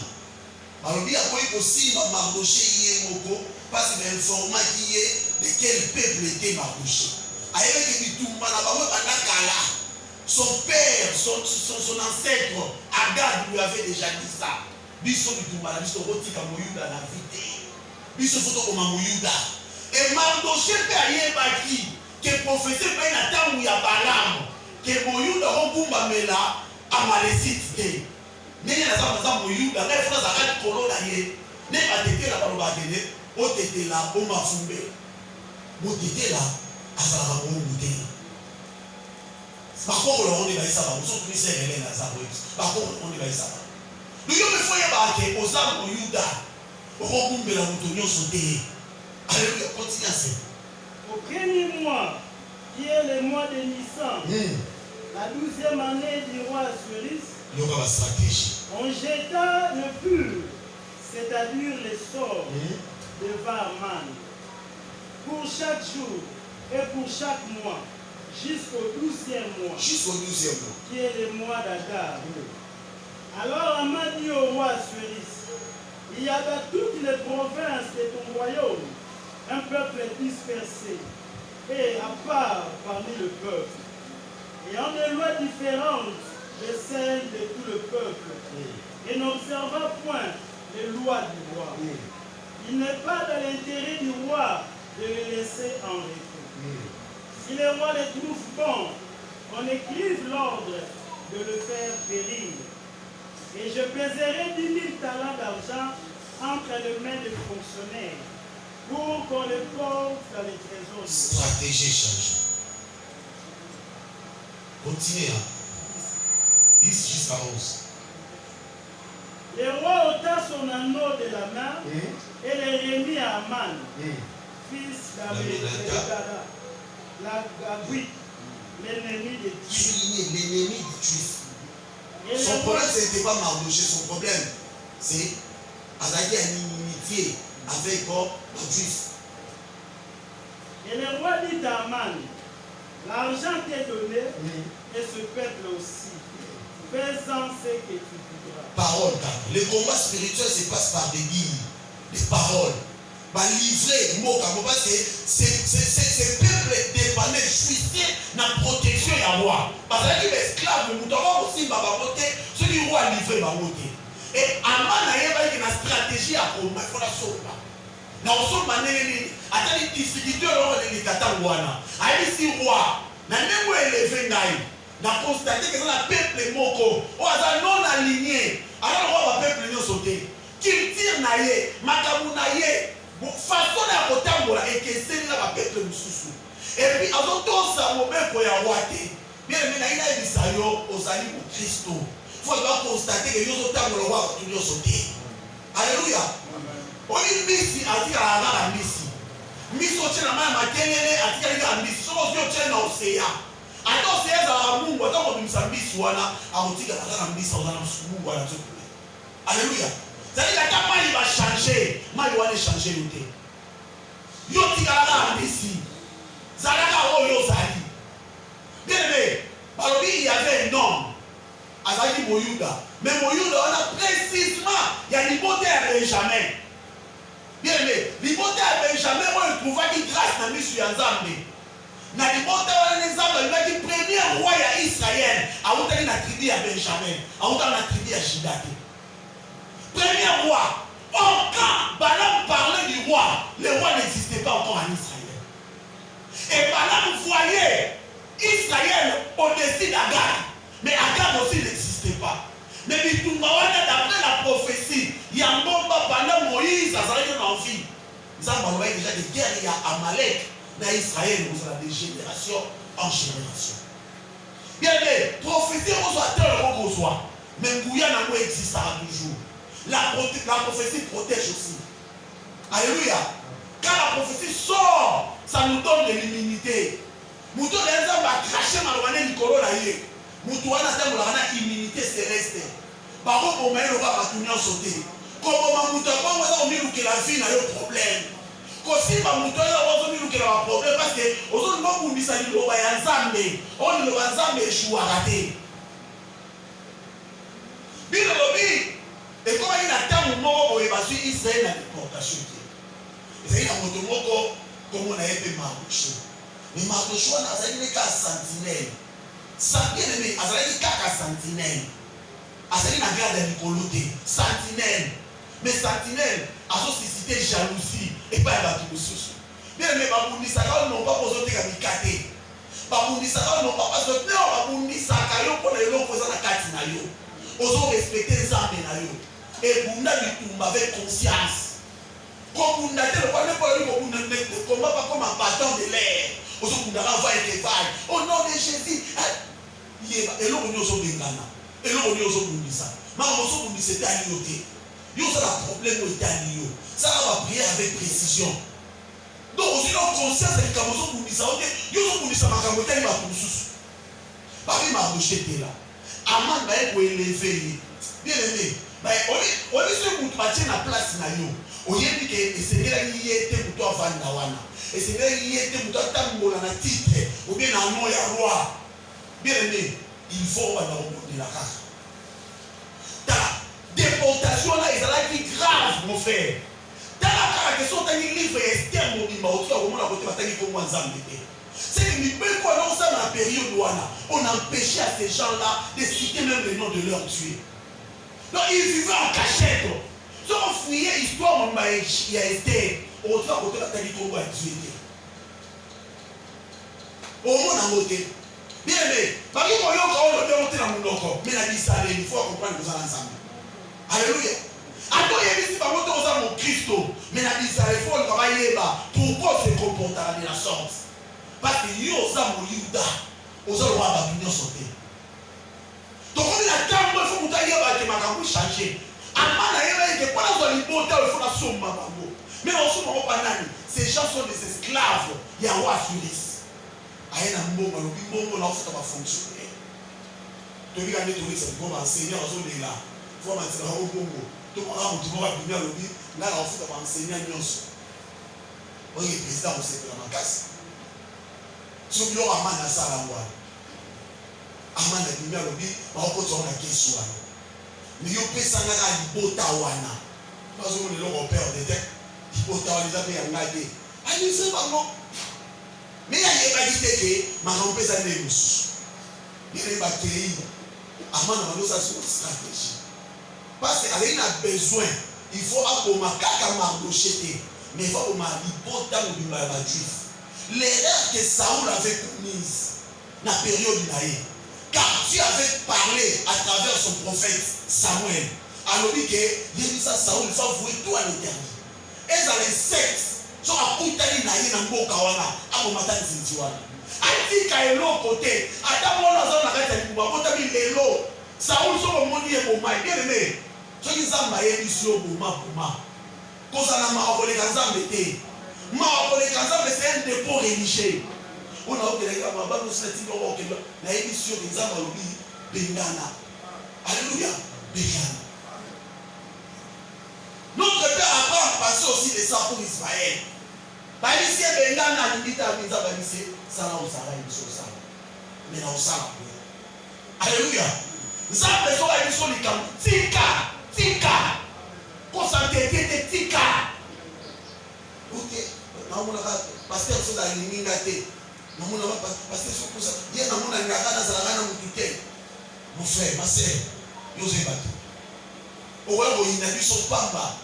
Alors, il y a aussi Mardoché y est moko parce qu'il y a un format qui est de quel peuple était Mardoché. Son père, son ancêtre, Agad lui avait déjà dit ça. Biso bitumala biso botika moyuda na vite. Biso foto koma moyuda. Et Mardoché pe ayebaki que prophétie pe na tamu ya Balaam que moyuda obumba mela amalekite. Nene na za moyuda na fona za kati kolona ye. Ne batete la baloba tene, otete la bomba fumbe. Motete la azala mo mute. Bakolo on est baisa ba, so tu sais elle na za boy. Bakolo on est baisa ba. Nous me foyer ba ke ozam moyuda. Okobumbela muto nyonso te. Alléluia, continuez. Au premier mois, qui est le mois de Nissan, la 12e année du roi Assuérus, on jeta le pur, c'est-à-dire le sort, devant Aman, pour chaque jour et pour chaque mois, jusqu'au 12e mois. Jusqu'au 12e mois. Qui est le mois d'Adar. Alors Aman dit au roi Assuérus, il y a dans toutes les provinces de ton royaume un peuple dispersé et à part parmi le peuple, ayant des lois différentes de celles de tout le peuple, et n'observant point les lois du roi. Il n'est pas dans l'intérêt du roi de les laisser en repos. Si le roi les trouve bons, on écrive l'ordre de le faire périr. Et je pèserai 10 000 talents d'argent entre les mains des fonctionnaires pour qu'on les porte dans les trésors. Stratégie changée. Continuez. 10 jusqu'à 11. Le roi ôta son anneau de la main et le remit à Aman, fils d'Ammédatha, la Gabouite, l'ennemi de Dieu. Souligner l'ennemi du Juif. Son problème, ce n'était pas Mardoché, son problème, c'est Azaki a une inimitié avec le Juif. Et le roi dit à Aman, l'argent t'est donné et ce peuple aussi. Fais-en ce que tu voudras. Parole, le combat spirituel se passe par des dires, des paroles. Livrer, parce que ce peuple dépendait, jouissait de la protection de roi. Parce que les esclaves, nous avons aussi ceux qui roi livré. Et Aman a eu une stratégie à combat. Il faut la sauver. Dans ce moment, il y a des difficultés de l'État. Si roi, il y a même élevé. On a constaté que le peuple moko, non aligné. Alors le peuple est sauté. Culture naïe, makabu naïe. Façon à kotambola et que c'est là le peuple mususu. Et puis avant tout ça, mon peuple ya wate. Bien mais na ina bisayo ozali pour Christo. Faut pas constater que yoso tambola wa tout yo sauté. Alléluia. Oni misi atika la misi. Misi oche na mama makelele atika la misi. So oche na osea. Ato osea za Mungu atako bimsambisi wana aotika la misi ozana Mungu wana tu. Alléluia. C'est-à-dire que quand il va changer, il va changer le thé. Yo tigala ici. Zalaka o yo zali. Bien aimé, il y avait un homme. Azali Moyuda. Mais Moyuda, on a précisément, il y a l'hypothèse à Benjamin. Bien aimé, l'hypothèse à Benjamin, on trouve qu'il grâce à Monsieur Yanzambe. Dans l'hypothèse, on a un exemple, il a dit premier roi d'Israël. A où t'as une tribu à Benjamin. A où t'as une tribu à Shidaki. Premier roi, quand Balaam parlait du roi, le roi n'existait pas encore en Israël. Et Balaam voyait Israël au-dessus d'Agar. Mais Agar aussi n'existait pas. Mais d'après la prophétie, il y a un bon pendant Moïse, ça s'arrête en vie. Nous avons déjà des guerres, il y a Amalek dans Israël, nous avons de génération en génération. Bien, mais prophétie, on soit tel qu'on soit. Mais Guyana existera toujours. La prophétie protège aussi. Alléluia. Quand la prophétie sort, ça nous donne de l'immunité. Nous donne les hommes à cracher malheureusement Nicolas là-yé. Nous devons avoir une immunité céleste. Par contre, on met le roi à tout sauter. Comme on a mis que la vie n'a pas de problème. Comme si on a mis que la problème parce que aujourd'hui, on a mis ça dans le Nzambe. On a mis le Nzambe échoue à rater. Bien le et comme il a tant de mots pour évacuer Israël dans la déportation. Il y a un mot comme on a été Mardoché. Mais Mardoché, on a dit qu'à sentinelle. Bien aimé, on a dit qu'à sentinelle. On a dit qu'à Nicoloté. Sentinelle. Mais sentinelle a suscité jalousie et pas à tout le souci. Bien aimé, Babundi Saka n'ont pas besoin de Kamikate. Babundi Saka n'ont pas besoin de Babundi Saka pour les gens qui sont à Katinayo. Osons respecter les armes de et Bunda du combat avec conscience. Comme Bunda, le combat pas comme un bâton de l'air. Osons Bunda va être vague. Au nom de Jésus, et l'on est au Bengana. Et l'on est au Bundisa. Mais on Bundisa c'était à l'île. Il y a un problème au Italien. Ça va prier avec précision. Donc, aussi, l'on conscience avec Kamoso Bundisa. Il y a un Bundisa, ma camote, il va pour sous. Paris m'a bouché là. Aman va être élevé. Bien aimé. On dit ce que tu as la place na yo. On dit que c'est là qui était pour toi vendre wana. Et c'est là qui était pour toi tambola na titre ou bien na nom ya roi. Bien aimé, il faut avoir de la carte. Ta déportation là, ils allaient être grave, mon frère. Dans la question, tu as un livre Esther Mobimba, tu as vraiment la côté bataille pour moi Zambété. C'est que nous pouvons dans la période où on a empêché à ces gens-là de citer même le nom de leur tuer. Donc ils vivaient en cachette. Si on fouillait l'histoire, il y a Esther. On retrouve à côté bataille pour moi tuer. Au monde en côté. Bien aimé, parce que on a monté dans mon corps. Mais la vie, ça il faut comprendre que nous allons ensemble. Alléluia. Attends, il y a ici par contre mon Christ. Mais la vie, ça il faut travailler là. Pourquoi se comporter de la sorte? Parce que yo ça mon Yuda, aux autres rois babyloniens sauter. Donc on est la table, il faut que tu ailles à makambo changer. Amana yeba que pendant que libota il faut la somme makambo. Mais on somme pas nani. Ces gens sont des esclaves. Il y a roi Félix. Aïna mbongo lobi mbongo na ofuta ba fonctionner. To bi kande to ri se ko ba enseignant ozo le la. Fo ma tira ho bongo. To ko ra mutu ba dunia lobi na na ofuta ba enseignant nyonso. Oye président o se la makasi. So bi o amana sala ngwa. Amana dunia lobi ba ko to na kesu wana. Ni yo pesa na ga libota wana. Ba zo mo le lo père de tête. Libota wana za pe ya ngade. Ani se ba no. Mais il y a des gens qui m'ont empêché de les il y a des gens qui ont une stratégie. Parce qu'il a besoin, il faut avoir un marché, mais il faut avoir un juif. L'erreur que Saoul avait commise dans la période de car Dieu avait parlé à travers son prophète Samuel. Alors il dit que Saoul, il faut vouer tout à l'éternel. Et dans les sectes, so akutani na ye na mboka wana akomata nzinzi wana atika elo kote ata mona zo na kati ya libuba kota bi lelo Saul so bomoni ye bomai bien aimé so ki nzamba ye biso boma kozala makoleka nzambe te makoleka nzambe c'est un dépôt religieux on a obtenu la mabano c'est tingo okelo na ye biso ki nzamba lobi bengana alléluia bengana. Notre père a passé aussi des ça pour Israël. Balisi bengana limita binza balisi sala usala biso sala. Mais na usala. Alléluia. Nzambe so ba biso likam tika. Ko santé tika. OK. Na mona ka pasteur so la liminga te. Na mona ba pasteur so ko sa. Ye na mona ngaka na sala na mutute. Mon frère, ma sœur, yose batu. Owa bo ina biso pamba.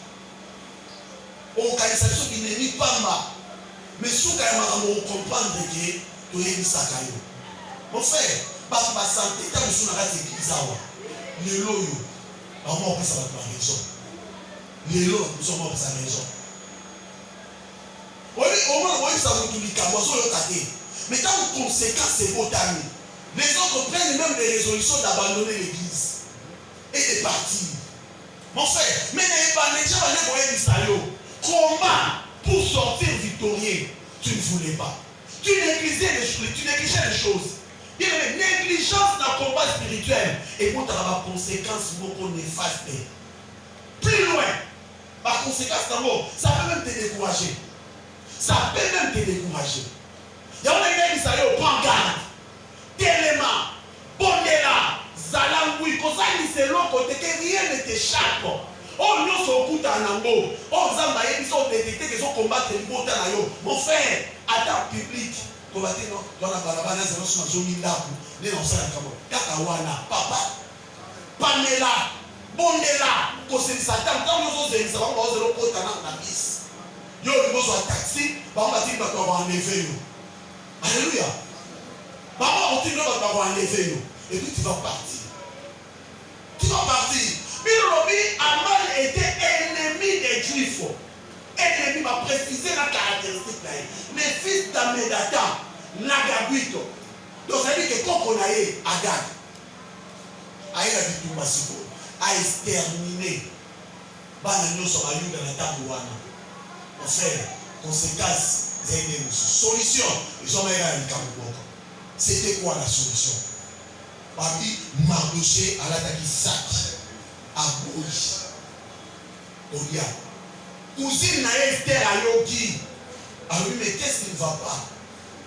O kanisa biso binemi pamba. Mais souka ya makambo comprendre que to yebisaka yo. Mon frère, ba santé ta biso na kati église awa. Lelo yo. Ba mo pesa ba raison. Lelo biso mo pesa raison. Oui, ça vous dit qu'à moi, mais quand les conséquences c'est beau tami, les autres prennent même des résolutions d'abandonner l'église et de partir. Mon frère, mais n'ayez pas les gens comment pour sortir victorieux, tu ne voulais pas. Tu négligeais les choses. Il y a une négligence dans le combat spirituel et pour avoir des conséquences beaucoup néfastes. Plus loin, par conséquence d'abord, ça peut même te décourager. Ça peut même te décourager. Il y a un gars qui s'appelle prends garde. Téléma, Bondela, Zalangui, comme ça, il s'est long côté que rien ne t'échappe. Oh, nous sommes au bout d'un ango. Oh, vous avez dit qu'ils ont détecté qu'ils ont combattu le bout d'un ango. Mon frère, attends, public. Combattre, non, dans la balabana, c'est dans son zone d'arbre. Les anciens, Kakawana, Papa, Pamela, Bondela, Kosé Satan, quand nous autres, nous avons posé le pot dans la bise. Yo, nous avons un taxi, on va dire qu'on va enlever nous. Alléluia. Maman, on dit qu'on va enlever nous. Et puis tu vas partir. Tu vas partir. Bilobi a mal été ennemi des Juifs. Ennemi m'a précisé la caractéristique là. Les fils d'Amedata, Nagabuito. Donc ça dit que quand on a eu Agag, a eu la vie du Massiko, a exterminé. Banano sur la Yuda la Tabouana. Mon frère, conséquence, solution, ils ont meilleur avec Kamuboko. C'était quoi la solution? Papi Mardoché à l'attaque sac. aboyi olia cousine na Esther ayoki alors mais qu'est-ce qui ne va pas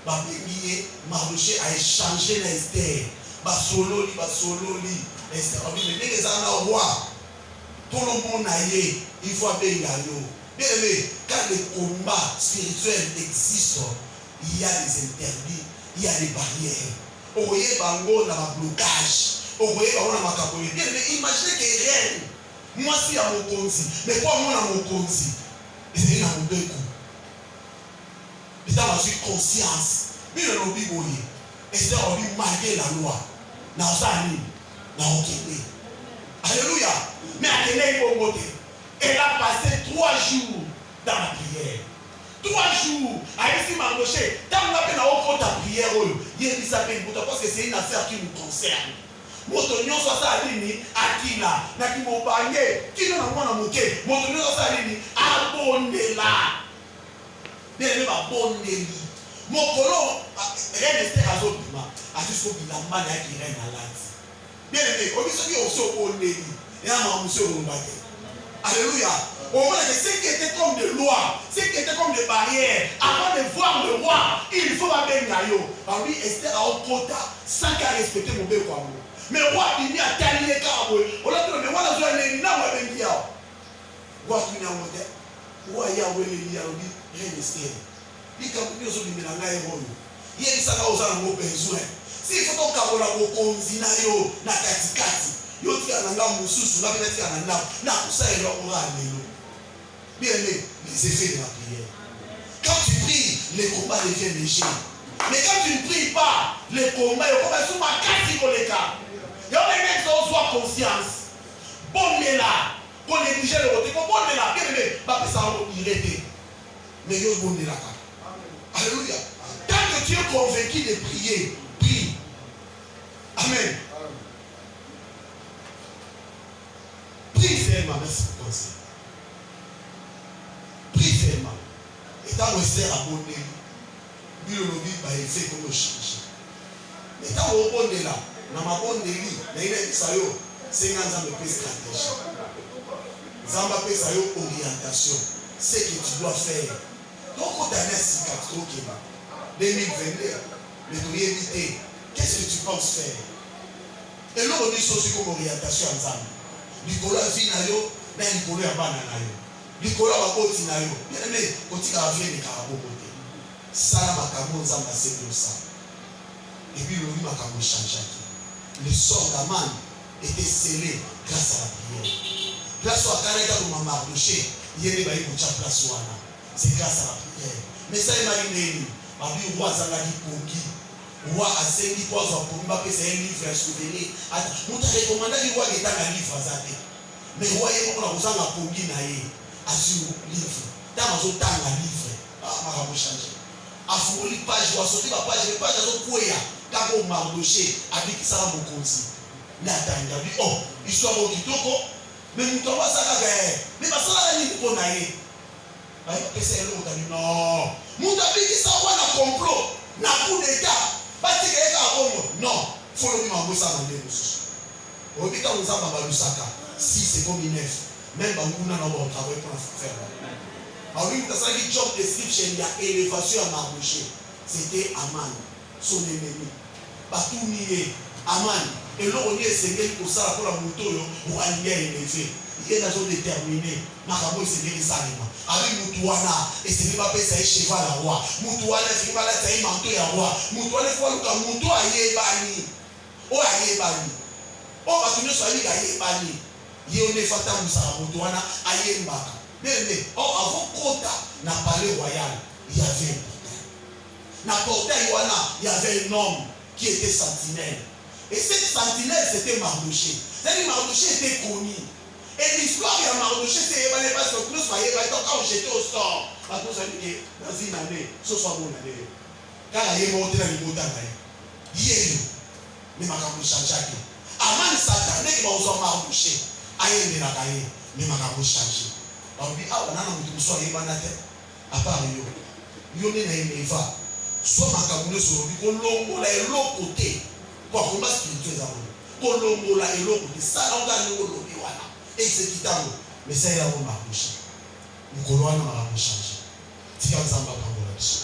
babengi Mardoché a échangé na Esther basololi Esther a dit mais ndenge ezala na roi tout le monde a ye il faut abenga yo. Bien aimé, quand le combat spirituel existe, il y a des interdits, il y a des barrières. Oye bango na ma blocage, oye bango na ma capoeira. Bien aimé, imaginez que reine, moi si à mon konzi, mais quoi moi à mon konzi, c'est dans mon deux coups. Mais ça va sur conscience. Bien le lobby boye, et c'est on lui marquer la loi. Na osani, na okende. Alléluia. Mais à quel niveau elle a passé 3 jours dans la prière. 3 jours. Aïssi Mardoché, quand on a fait ta prière, il y a dit ça parce que c'est une affaire qui nous concerne. Motonio soit ça à l'ini, à qui là, n'a qui m'ont bagné, qui n'a pas moqué. Motonio soit ça à l'ini, abonnez-la. Bien aimé, abonnez-la. Mon colon, rien n'est à Zobima, à jusqu'au bilan, manière qui règne à l'âge. Bien aimé, on dit ce qui est aussi abonnez-la. Et à ma monsieur Rombake. Alléluia. Au moins, ce qui était comme des lois, ce qui était comme des barrières, avant de voir le roi, il faut pas bien gaillot. Alors lui, Esther a un quota sans qu'à respecter mon bébé. Mais le roi, il y a tellement de carreaux. On a dit, mais moi, je vais aller là, je vais dire. Roi, tu n'as pas de roi, il y a un roi, il y a un rien d'Esther. Il y a un peu de choses qui m'ont dit, il y a des choses qui m'ont besoin. S'il faut donc avoir un conzinayo, na katikati. Yo tika na ngam mususu na bena tika na ngam na kusaela ora lelo. Bien aimé, les effets de la prière. Quand tu pries, les combats deviennent légers. Mais quand tu ne pries pas, les combats, ils commencent à ma casse koleka. Il y a des mecs qui ont soit conscience. Bon mais là, qu'on néglige le côté, bon mais là, bien aimé, pas que ça va irriter. Mais yo bon là. Alléluia. Tant que tu es convaincu de prier, prie. Amen. Prie fermement, merci pour conseil. Prie fermement. Et quand on s'est abonné, il va essayer de changer. Mais quand on est abonné là, dans ma bonne délit, c'est un stratégie. Zamba peut ça orientation. Ce que tu dois faire. Donc, quand tu as un 2022, mais tu éviter. Qu'est-ce que tu penses faire? Et là, on dit aussi comme orientation ensemble. Nicolas vit na yo, na Nicolas abana na yo. Nicolas bakoti na yo. Bien aimé, kotika avie ni karabo kote. Sala makambo nzamba sebo ça. Et puis le makambo change. Le sort d'Aman était scellé grâce à la prière. Grâce à Kaneka ou Mardoché, yene ba yi mucha place wana. C'est grâce à la prière. Mais ça imagine babi roi zangaki pongi. Roi a sengi kwa zo pongi ba pesa un livre à souvenir. Ata muta recommanda ni roi geta na livre azate. Mais roi yeko na kozanga pongi na ye. Asu livre. Tama zo tanga livre. Ah makambo changer. Afungoli page wa sauter ba page azo kweya. Kako Mardoché abikisala mokonzi. Na tanga bi oh, histoire au kitoko. Mais muto wa saka ga. Mais basala ni ko na ye. Ba pesa elo tani non. Muto abikisa wana complot. Na coup d'état. Bati ke ka bongo. Non, follow me mambo sa mande mususu. Obika uzamba balusaka. Si c'est comme neuf. Même banguna na ba travail pour faire. Alors lui ça qui job description il y a élévation à Mardoché. C'était Aman, son ennemi. Batoumié Aman et là on est sengeli pour ça pour la moto yo pour allier élevé. Il est dans déterminé. Makambo sengeli salima. Avec Moutouana, et c'est pas ça cheval à roi. Moutouana, c'est pas là, c'est un manteau à roi. Moutouana, il faut que Moutou aille bani. Oh, aille bani. Oh, parce que nous sommes aille bani. Yéone Fata Moussa Moutouana, aille mbaka. Mais, oh, avant Kota, n'a palais royal, il y avait un portail. Dans le portail, il y avait un homme qui était sentinelle. Et cette sentinelle, c'était Mardoché. C'est-à-dire Mardoché était connu. Et l'histoire de Mardoché, c'est parce que plus quand j'étais au sort, parce que dit dans une année, ce soit mon année. Quand il est monté dans le monde, il est mais ma caméra change. Aman Satan, il va aux Mardoché. Aïe, mais ma caméra change. On dit, ah, on a un peu de soin, il va naître. À part yo, yo n'est pas va. Soit ma caméra sur le colombo là et l'autre côté. Pour combattre spirituel, colombo là et l'autre côté. Ça, on a le lobby. exécuter yango mais ça ela ngo makusha mokolo wana makambo change tika nzambe apangola biso